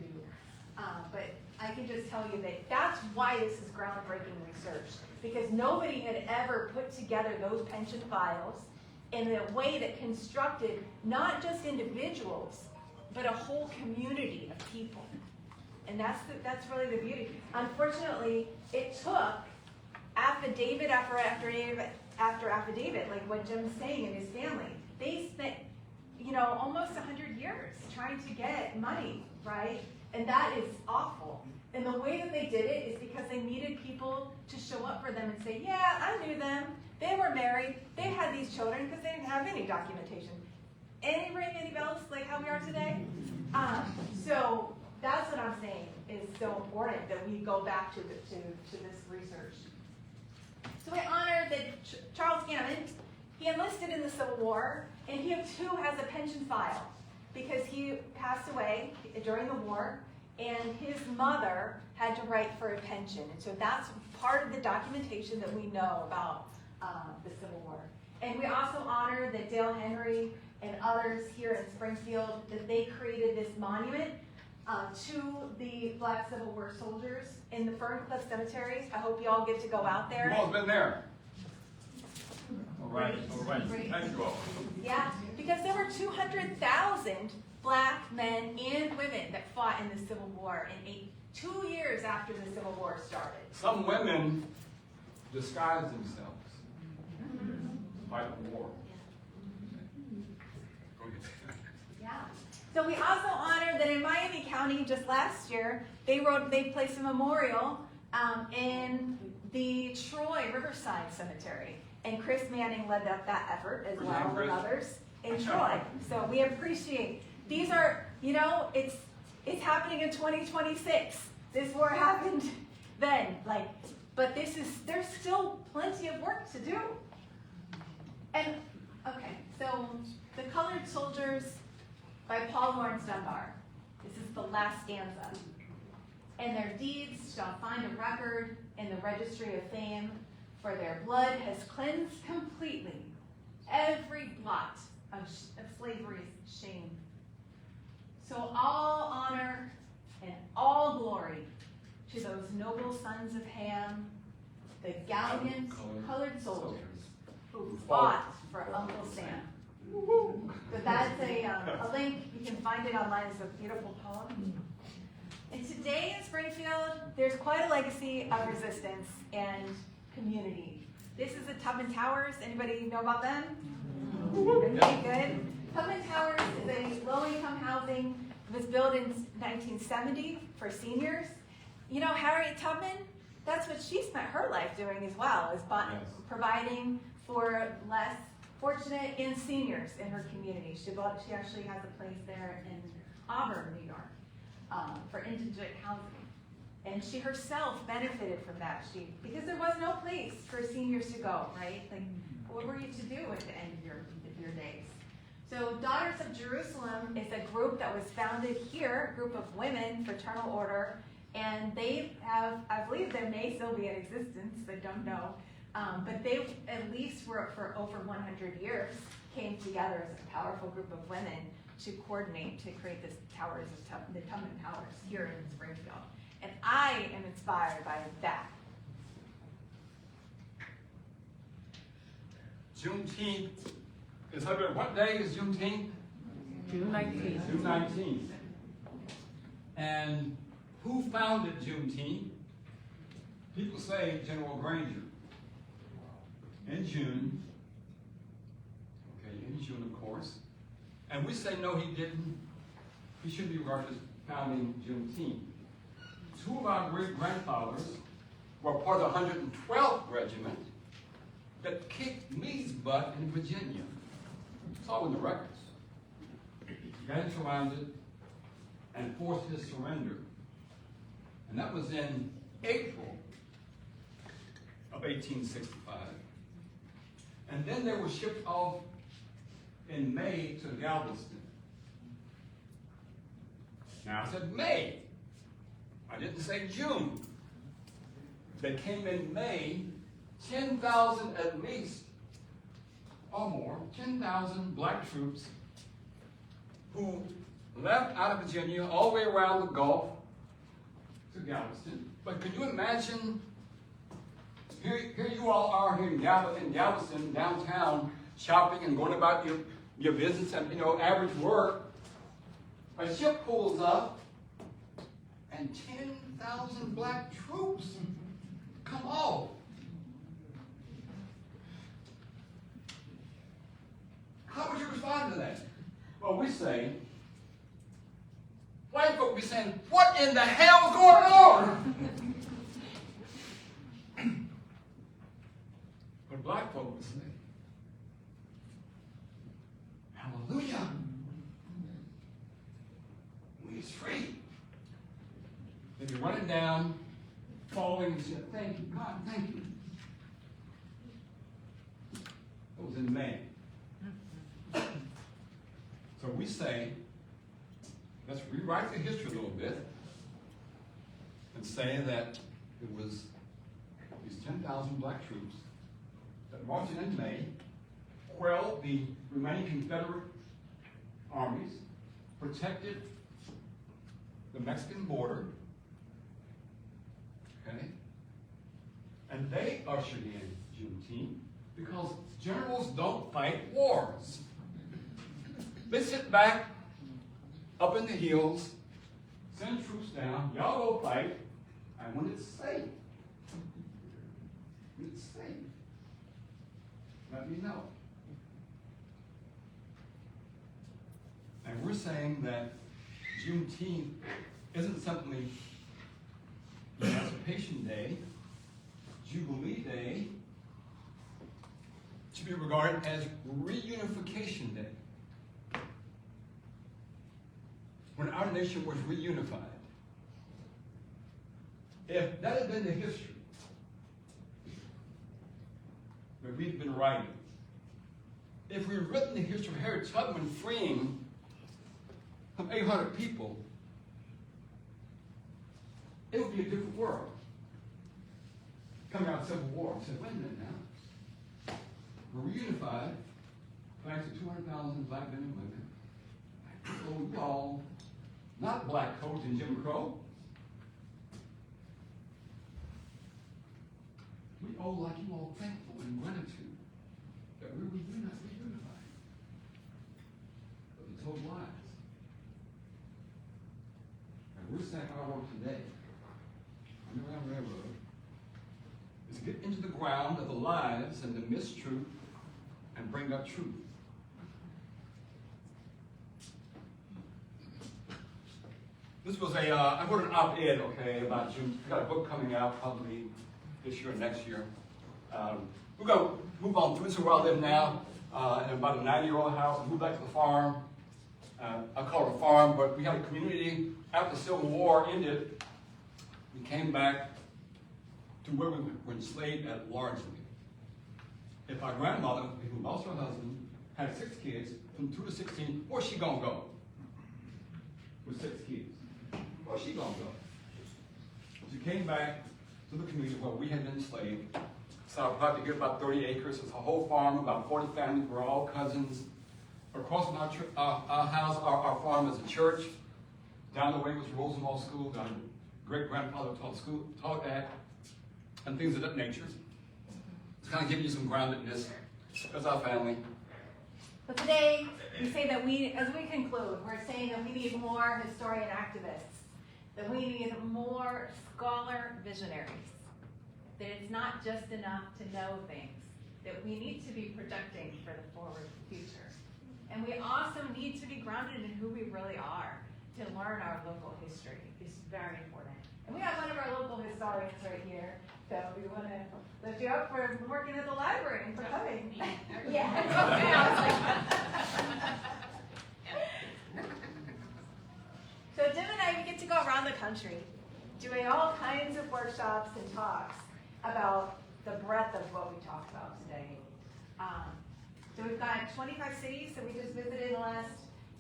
But I can just tell you that that's why this is groundbreaking research, because nobody had ever put together those pension files in a way that constructed not just individuals, but a whole community of people. And that's really the beauty. Unfortunately, it took affidavit after affidavit, like what Jim's saying, and his family. They spent, almost 100 years trying to get money, right? And that is awful. And the way that they did it is because they needed people to show up for them and say, yeah, I knew them. They were married. They had these children because they didn't have any documentation. Ring any bells like how we are today? So that's what I'm saying is so important that we go back to this research. So we honor that Charles Gammon, he enlisted in the Civil War, and he too has a pension file because he passed away during the war, and his mother had to write for a pension. And so that's part of the documentation that we know about the Civil War. And we also honor that Dale Henry and others here in Springfield, that they created this monument to the Black Civil War soldiers in the Ferncliff Cemetery. I hope you all get to go out there. Who all's been there? All right. Great. Thank you all. Yeah, because there were 200,000 black men and women that fought in the Civil War in 2 years after the Civil War started. Some women disguised themselves to fight the war. Go ahead. Yeah. So we also honor that in Miami County just last year, they placed a memorial in the Troy Riverside Cemetery. And Chris Manning led that effort as well with others in Troy. So we appreciate, these are, it's happening in 2026. This war happened then, but there's still plenty of work to do. And, okay, so The Colored Soldiers by Paul Laurence Dunbar. This is the last stanza. And their deeds shall find a record in the registry of fame, for their blood has cleansed completely every blot of slavery's shame. So all honor and all glory to those noble sons of Ham, the gallant colored soldiers who fought for Uncle Sam. So that's a link, you can find it online, it's a beautiful poem. And today in Springfield, there's quite a legacy of resistance and community. This is the Tubman Towers. Anybody know about them? Okay, good. Tubman Towers is a low-income housing. It was built in 1970 for seniors. You know, Harriet Tubman, that's what she spent her life doing as well, is providing for less fortunate and seniors in her community. She actually has a place there in Auburn, New York, for indigent housing. And she herself benefited from that. Because there was no place for seniors to go, right? Like, what were you to do at the end of your days? So Daughters of Jerusalem is a group that was founded here, a group of women, fraternal order, and they have, I believe they may still be in existence, I don't know, but they at least were for over 100 years, came together as a powerful group of women to coordinate to create this towers of the Tubman Towers here in Springfield. And I am inspired by that. Juneteenth is what day is Juneteenth? June 19th. June 19th. And who founded Juneteenth? People say General Granger. In June. Okay, in June, of course. And we say no, he didn't. He shouldn't be regarded as founding Juneteenth. Two of our great-grandfathers were part of the 112th Regiment that kicked Meade's butt in Virginia. It's all in the records. He got him surrounded and forced his surrender. And that was in April of 1865. And then they were shipped off in May to Galveston. Now I said May. I didn't say June. They came in May, 10,000 at least, or more, 10,000 black troops who left out of Virginia all the way around the Gulf to Galveston. But can you imagine, here you all are here in Galveston, downtown, shopping and going about your business and, average work. A ship pulls up and 10,000 black troops come off. How would you respond to that? Well, we say, white folk be saying, what in the hell is going on? But black folk would say, hallelujah, we's free. They'd be running down, falling, and saying, thank you, God, thank you. It was in May. So we say, let's rewrite the history a little bit and say that it was these 10,000 black troops that marched in May, quelled the remaining Confederate armies, protected the Mexican border, okay? And they ushered in Juneteenth because generals don't fight wars. They sit back up in the hills, send troops down, y'all go fight, and when it's safe, let me know. And we're saying that Juneteenth isn't simply Emancipation Day, Jubilee Day, to be regarded as Reunification Day. When our nation was reunified. If that had been the history that we've been writing, if we'd written the history of Harriet Tubman freeing some 800 people, it would be a different world. Coming out of the Civil War, we said, wait a minute now. We're reunified, thanks to 200,000 black men and women. So y'all not black coats and Jim Crow. We owe, like you all, thankful and gratitude that we were reunified. But we told lies. And we're saying our work today, Underground Railroad, is to get into the ground of the lies and the mistruth and bring up truth. This was I wrote an op-ed, okay, about June. We got a book coming out probably this year or next year. We're going to move on through. This is where I live now, in about a 90-year-old house. I moved back to the farm. I call it a farm, but we had a community. After the Civil War ended, we came back to where we were enslaved at largely. If our grandmother, who lost her husband, had 6 kids, from 2 to 16, where's she going to go? With 6 kids. Where's she going to go? She came back to the community where we had been enslaved. So I probably get about 30 acres. It's a whole farm, about 40 families. We're all cousins. Across from our house, our farm is a church. Down the way was Rosenwald School. My great-grandfather taught that, and things of that nature. To kind of give you some groundedness. That's our family. But today, we say that as we conclude, we're saying that we need more historian activists, that we need more scholar visionaries, that it's not just enough to know things, that we need to be projecting for the forward future. And we also need to be grounded in who we really are, to learn our local history. It's very important. And we have one of our local historians right here, so we want to lift you up for working at the library and for coming. Yeah. So Jim and I, we get to go around the country doing all kinds of workshops and talks about the breadth of what we talked about today. So we've got 25 cities that we just visited in the last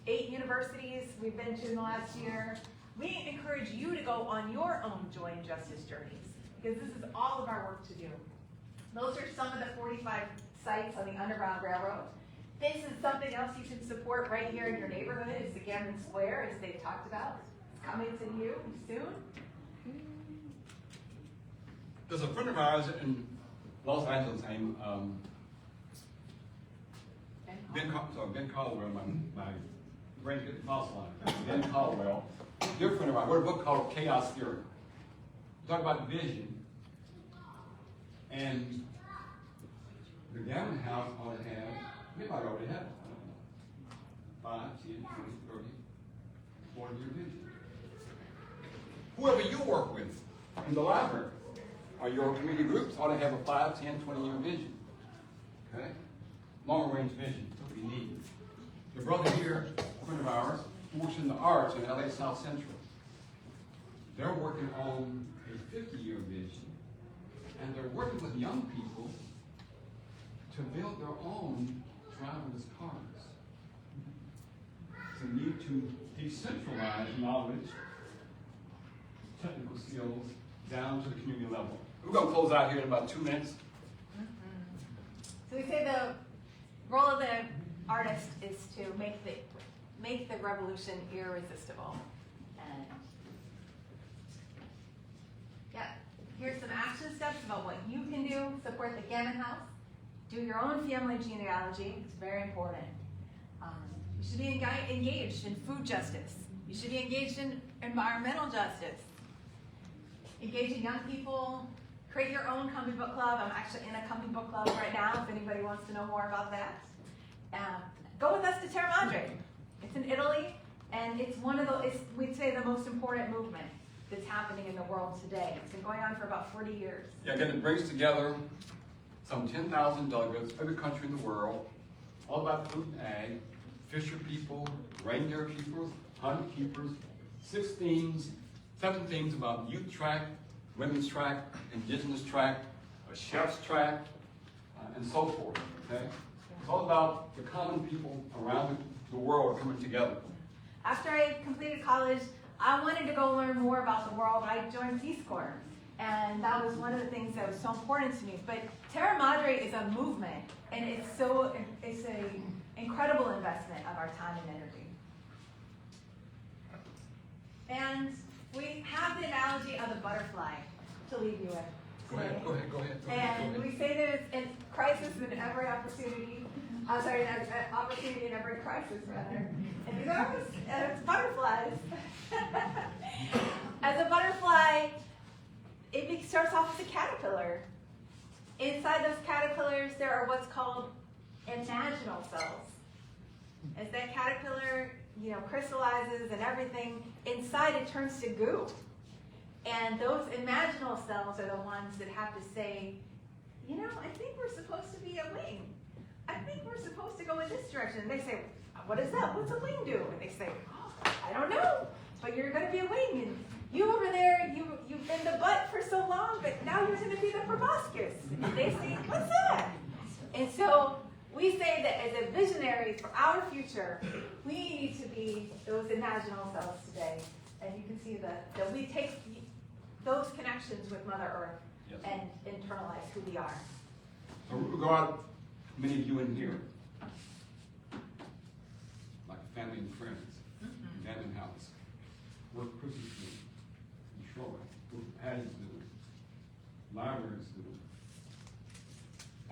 8 universities we've been to in the last year. We encourage you to go on your own joy and justice journeys, because this is all of our work to do. Those are some of the 45 sites on the Underground Railroad. This is something else you can support right here in your neighborhood. It's the Gammon Square, as they've talked about. It's coming to you soon. There's a friend of ours in Los Angeles named Ben Caldwell, my brain's getting fossilized. Ben Caldwell, dear friend of ours, wrote a book called Chaos Theory. We talk about vision, and the Gammon House ought to have, we might already have 5, 10, 20, 30, 40-year vision. Whoever you work with in the library or your community groups ought to have a 5, 10, 20-year vision. Okay? Long-range vision. That's what we need. The brother here, a friend of ours, who works in the arts in LA South Central, they're working on a 50-year vision, and they're working with young people to build their own driverless cars. It's a need to decentralize knowledge, technical skills, down to the community level. We're going to close out here in about 2 minutes. So we say the role of the artist is to make the revolution irresistible. And yeah, here's some action steps about what you can do. Support the Gammon House. Do your own family genealogy. It's very important. You should be engaged in food justice. You should be engaged in environmental justice. Engaging young people. Create your own comic book club. I'm actually in a comic book club right now if anybody wants to know more about that. Go with us to Terra Madre. It's in Italy, and it's one of the, we'd say, the most important movement that's happening in the world today. It's been going on for about 40 years. Yeah, again, it brings together some 10,000 delegates, every country in the world, all about food and ag, fisher people, reindeer keepers, hunt keepers, 7 themes about youth track, women's track, indigenous track, a chef's track, and so forth, okay? It's all about the common people around the world coming together. After I completed college, I wanted to go learn more about the world. I joined Peace Corps, and that was one of the things that was so important to me. But Terra Madre is a movement, and it's an incredible investment of our time and energy. And we have the analogy of the butterfly to leave you with. Go ahead. And we say that it's in crisis in every opportunity. An opportunity in every crisis, rather. And these are as butterflies. As a butterfly, it starts off as a caterpillar. Inside those caterpillars, there are what's called imaginal cells. As that caterpillar, crystallizes and everything, inside it turns to goo. And those imaginal cells are the ones that have to say, I think we're supposed to be a wing. I think we're supposed to go in this direction. And they say, what is that? What's a wing do? And they say, I don't know, but you're going to be a wing. And you over there, you've been the butt for so long, but now you're going to be the proboscis. And they say, what's that? And so we say that as a visionary for our future, we need to be those imaginal cells today. And you can see that we take those connections with Mother Earth, Yes. and internalize who we are. So we regard many of you in here like family and friends, Gammon House, work Christmas do, in Troy, work Patty's do, libraries do,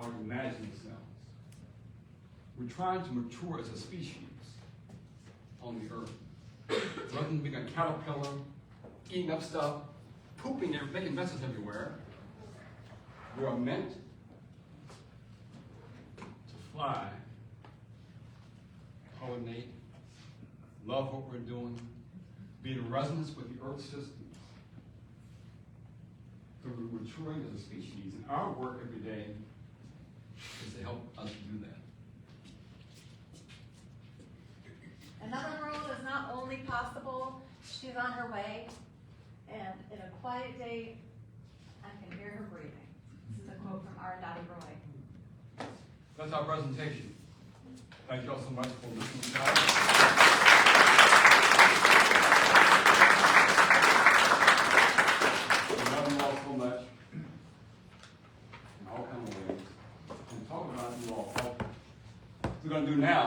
our imaginal selves. We're trying to mature as a species on the earth. Rather than being a caterpillar, eating up stuff, pooping and making messes everywhere, we are meant to fly, pollinate, love what we're doing, be in resonance with the earth systems. So we're maturing as a species, and our work every day is to help us do that. Another world is not only possible, she's on her way, and in a quiet day, I can hear her breathing. This is a quote from Arundhati Roy. That's our presentation. Thank you all so much for listening to us. We love you all so much in all kinds of ways. And talk about you all. What we're going to do now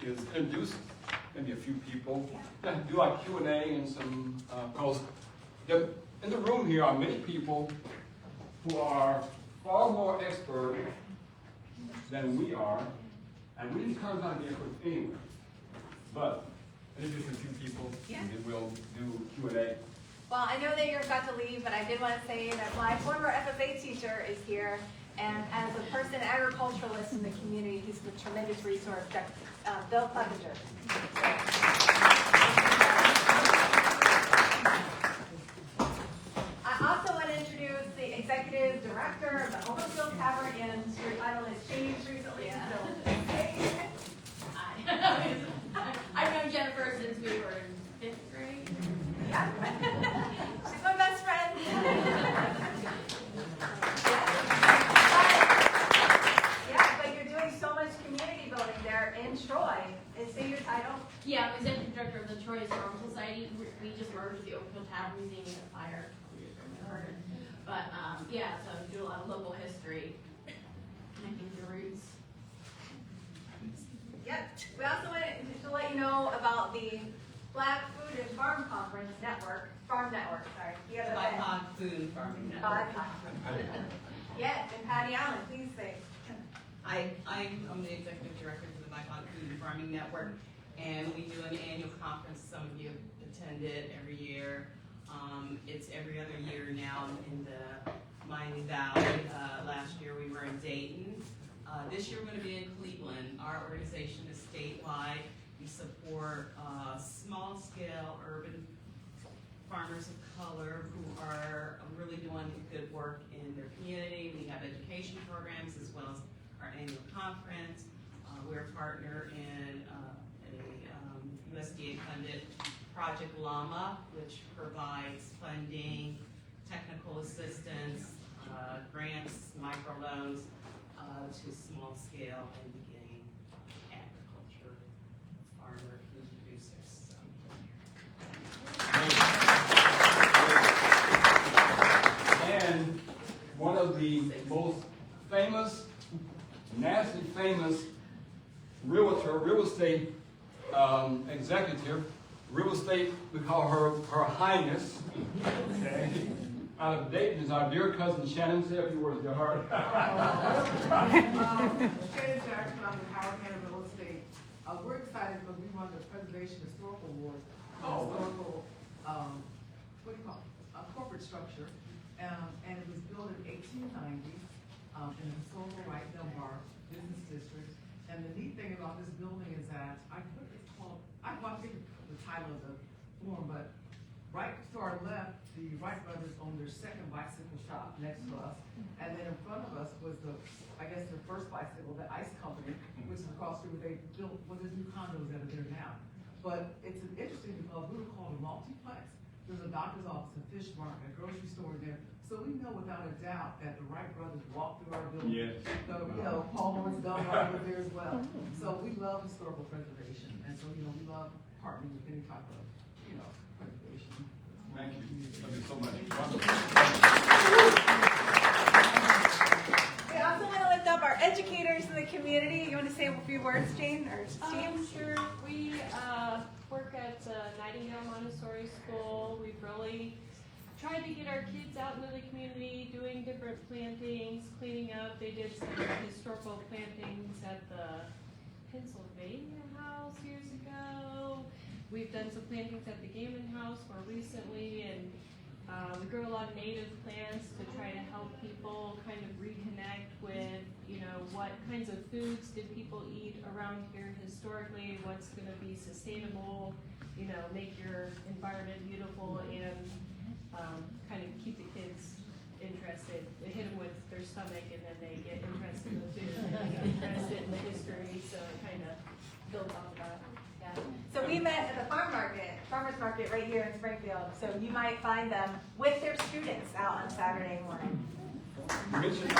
is introduce maybe a few people. Do like Q&A and some, because in the room here are many people who are far more expert than we are, and we didn't come out to be expert anyway. But introduce a few people, and then we'll do Q&A. Well, I know that you're about to leave, but I did want to say that my former FFA teacher is here, and as a person agriculturalist in the community, he's a tremendous resource, Bill Clevenger. I also want to introduce the executive director of the Owenfield Tavern Inn. Your title has changed recently. So, I've known Jennifer since we were in 5th grade. yeah. She's my best friend. But you're doing so much community building there in Troy. And say your title. Yeah, I'm executive director of the Troy Historical Society. We just merged the Oakville Tavern Museum and the fire. But so we do a lot of local history, connecting the roots. Yep. We also wanted to let you know about the Black Food and Farm Conference Network. Farm Network, sorry. You have By Pod Food Farming Network. BIPOC. Yes, and Patty Allen, please say. I'm the executive director for the BIPOC Food and Farming Network, and we do an annual conference. Some of you attend it every year. It's every other year now in the Miami Valley. Last year we were in Dayton. This year we're going to be in Cleveland. Our organization is statewide. We support small-scale urban farmers of color who are really doing good work in their community. We have education programs as well as our annual conference. We're a partner in a USDA-funded Project Llama, which provides funding, technical assistance, grants, microloans to small-scale and beginning agriculture farmer food producers. And one of the most famous, nationally famous real estate executive, real estate, we call her Her Highness. Okay. Out of Dayton is our dear cousin Shannon. Say a few words to her. Shannon Jackson, I'm with Howard Hanna Real Estate. We're excited because we won the Preservation Historical Award. Historical, what do you call it? Corporate structure. And it was built in 1890 in the historical Wright Dunbar Business District. And the neat thing about this building is that, I forget the title of the form, but right to our left, the Wright brothers owned their second bicycle shop next to us. And then in front of us was their first bicycle, the Ice Company, which is across the street, they built, there's new condos that are there now. But it's interesting because we were called a multiplex. There's a doctor's office, a fish market, a grocery store there. So we know without a doubt that the Wright brothers walked through our building. Yes. So, Paul Lawrence Dunbar was there as well. So we love historical preservation. And so, we love partnering with any type of, preservation. Thank you. Thank you so much. We also want to lift up our educators in the community. You want to say a few words, Jane or Steve? Sure. We work at Nightingale Montessori School. We've really tried to get our kids out into the community, doing different plantings, cleaning up. They did some historical plantings at the Pennsylvania House years ago. We've done some plantings at the Gammon House more recently, and we grow a lot of native plants to try to help people kind of reconnect with, what kinds of foods did people eat around here historically, what's going to be sustainable, make your environment beautiful, and kind of keep the kids interested. They hit them with their stomach, and then they get interested in the food, and they get interested in the history, so it kind of builds on that. Yeah. So we met at the farmer's market right here in Springfield. So you might find them with their students out on Saturday morning. You mentioned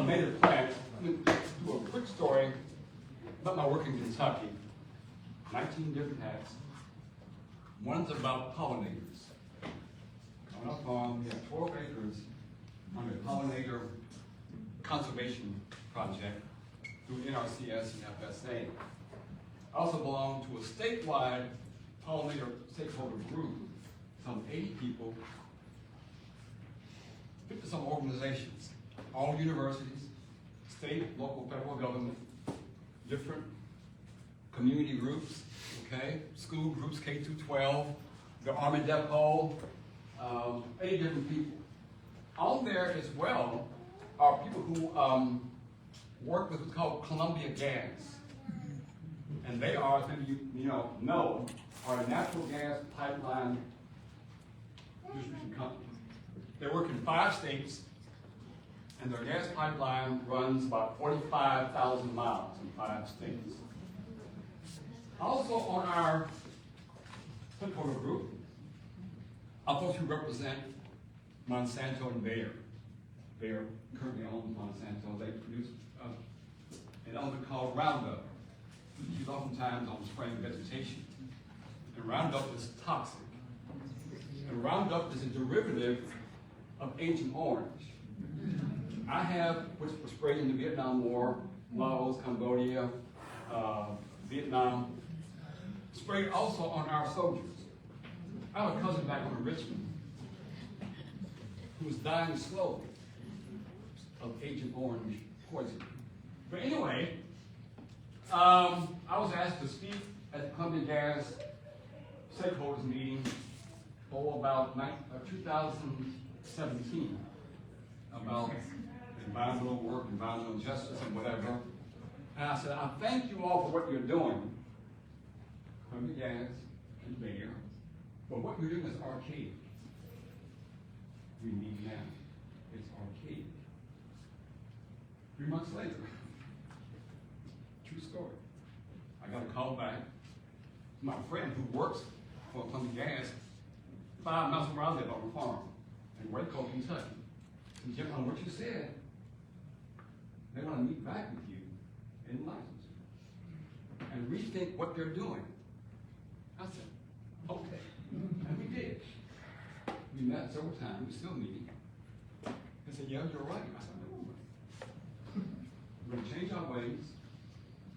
native plants. I'm going to do a quick story about my work in Kentucky. 19 different hats. One's about pollinators. On our farm, we have 12 acres on the pollinator conservation project through NRCS and FSA. I also belong to a statewide pollinator stakeholder group, some 80 people, 50-some organizations, all universities, state, local, federal government, different community groups, okay, school groups, K through 12, the Army Depot, 80 different people. On there as well are people who work with what's called Columbia Gas. And they are, I think you know, are a natural gas pipeline distribution company. They work in 5 states, and their gas pipeline runs about 45,000 miles in 5 states. Also on our stakeholder group are folks who represent Monsanto and Bayer. Bayer currently owns Monsanto. They produce an element called Roundup, which is used oftentimes on spraying vegetation. And Roundup is toxic. And Roundup is a derivative of Agent Orange. I have, which was sprayed in the Vietnam War, Laos, Cambodia, Vietnam, sprayed also on our soldiers. I have a cousin back home in Richmond who was dying slowly of Agent Orange poison. But anyway, I was asked to speak at the Columbia Gas stakeholders meeting for about 2017 about environmental work, environmental justice, and whatever. And I said, I thank you all for what you're doing, Columbia Gas and Bayer, but what you're doing is archaic. We need now. It's archaic. 3 months later, true story, I got a call back from my friend who works for Columbia Gas 5 miles from where I live on a farm in Waco, Kentucky. And Jim, on what you said, they want to meet back with you in license and rethink what they're doing. I said, okay. And we did. We met several times, we're still meeting. They said, yeah, you're right. I said, no. We're going to change our ways.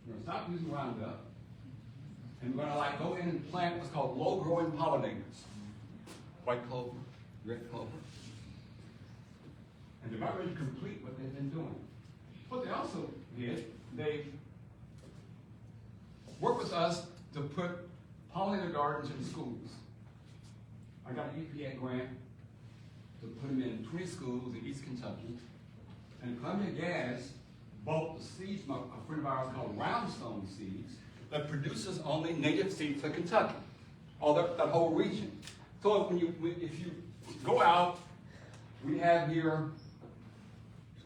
We're gonna stop using Roundup, and we're gonna like go in and plant what's called low-growing pollinators. White clover, red clover. And they're about ready to complete what they've been doing. What they also did, they worked with us to put pollinator gardens in schools. I got an EPA grant to put them in 20 schools in East Kentucky. And Columbia Gas bought the seeds from a friend of ours called Roundstone Seeds that produces only native seeds for Kentucky, all that whole region. So if you go out, we have here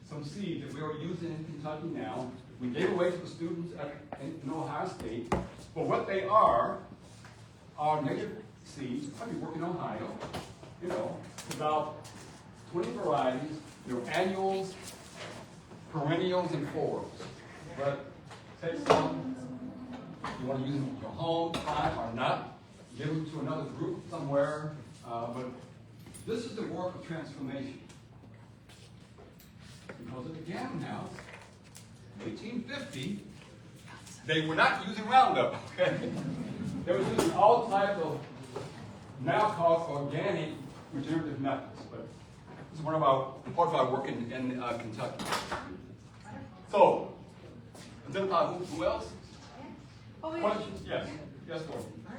some seeds that we are using in Kentucky now. We gave away to the students in Ohio State. But what they are native seeds. Probably work in Ohio. You know, about 20 varieties. They're annuals, perennials, and forms. But take some. You want to use them in your home, fine, or not. Give them to another group somewhere. But this is the work of transformation. Because at the Gammon House, 1850, they were not using Roundup, okay? They were using all types of now called organic regenerative methods. But this is part of our work in Kentucky. So, identify who else? Oh, Questions? Yes. Yes, Lord. All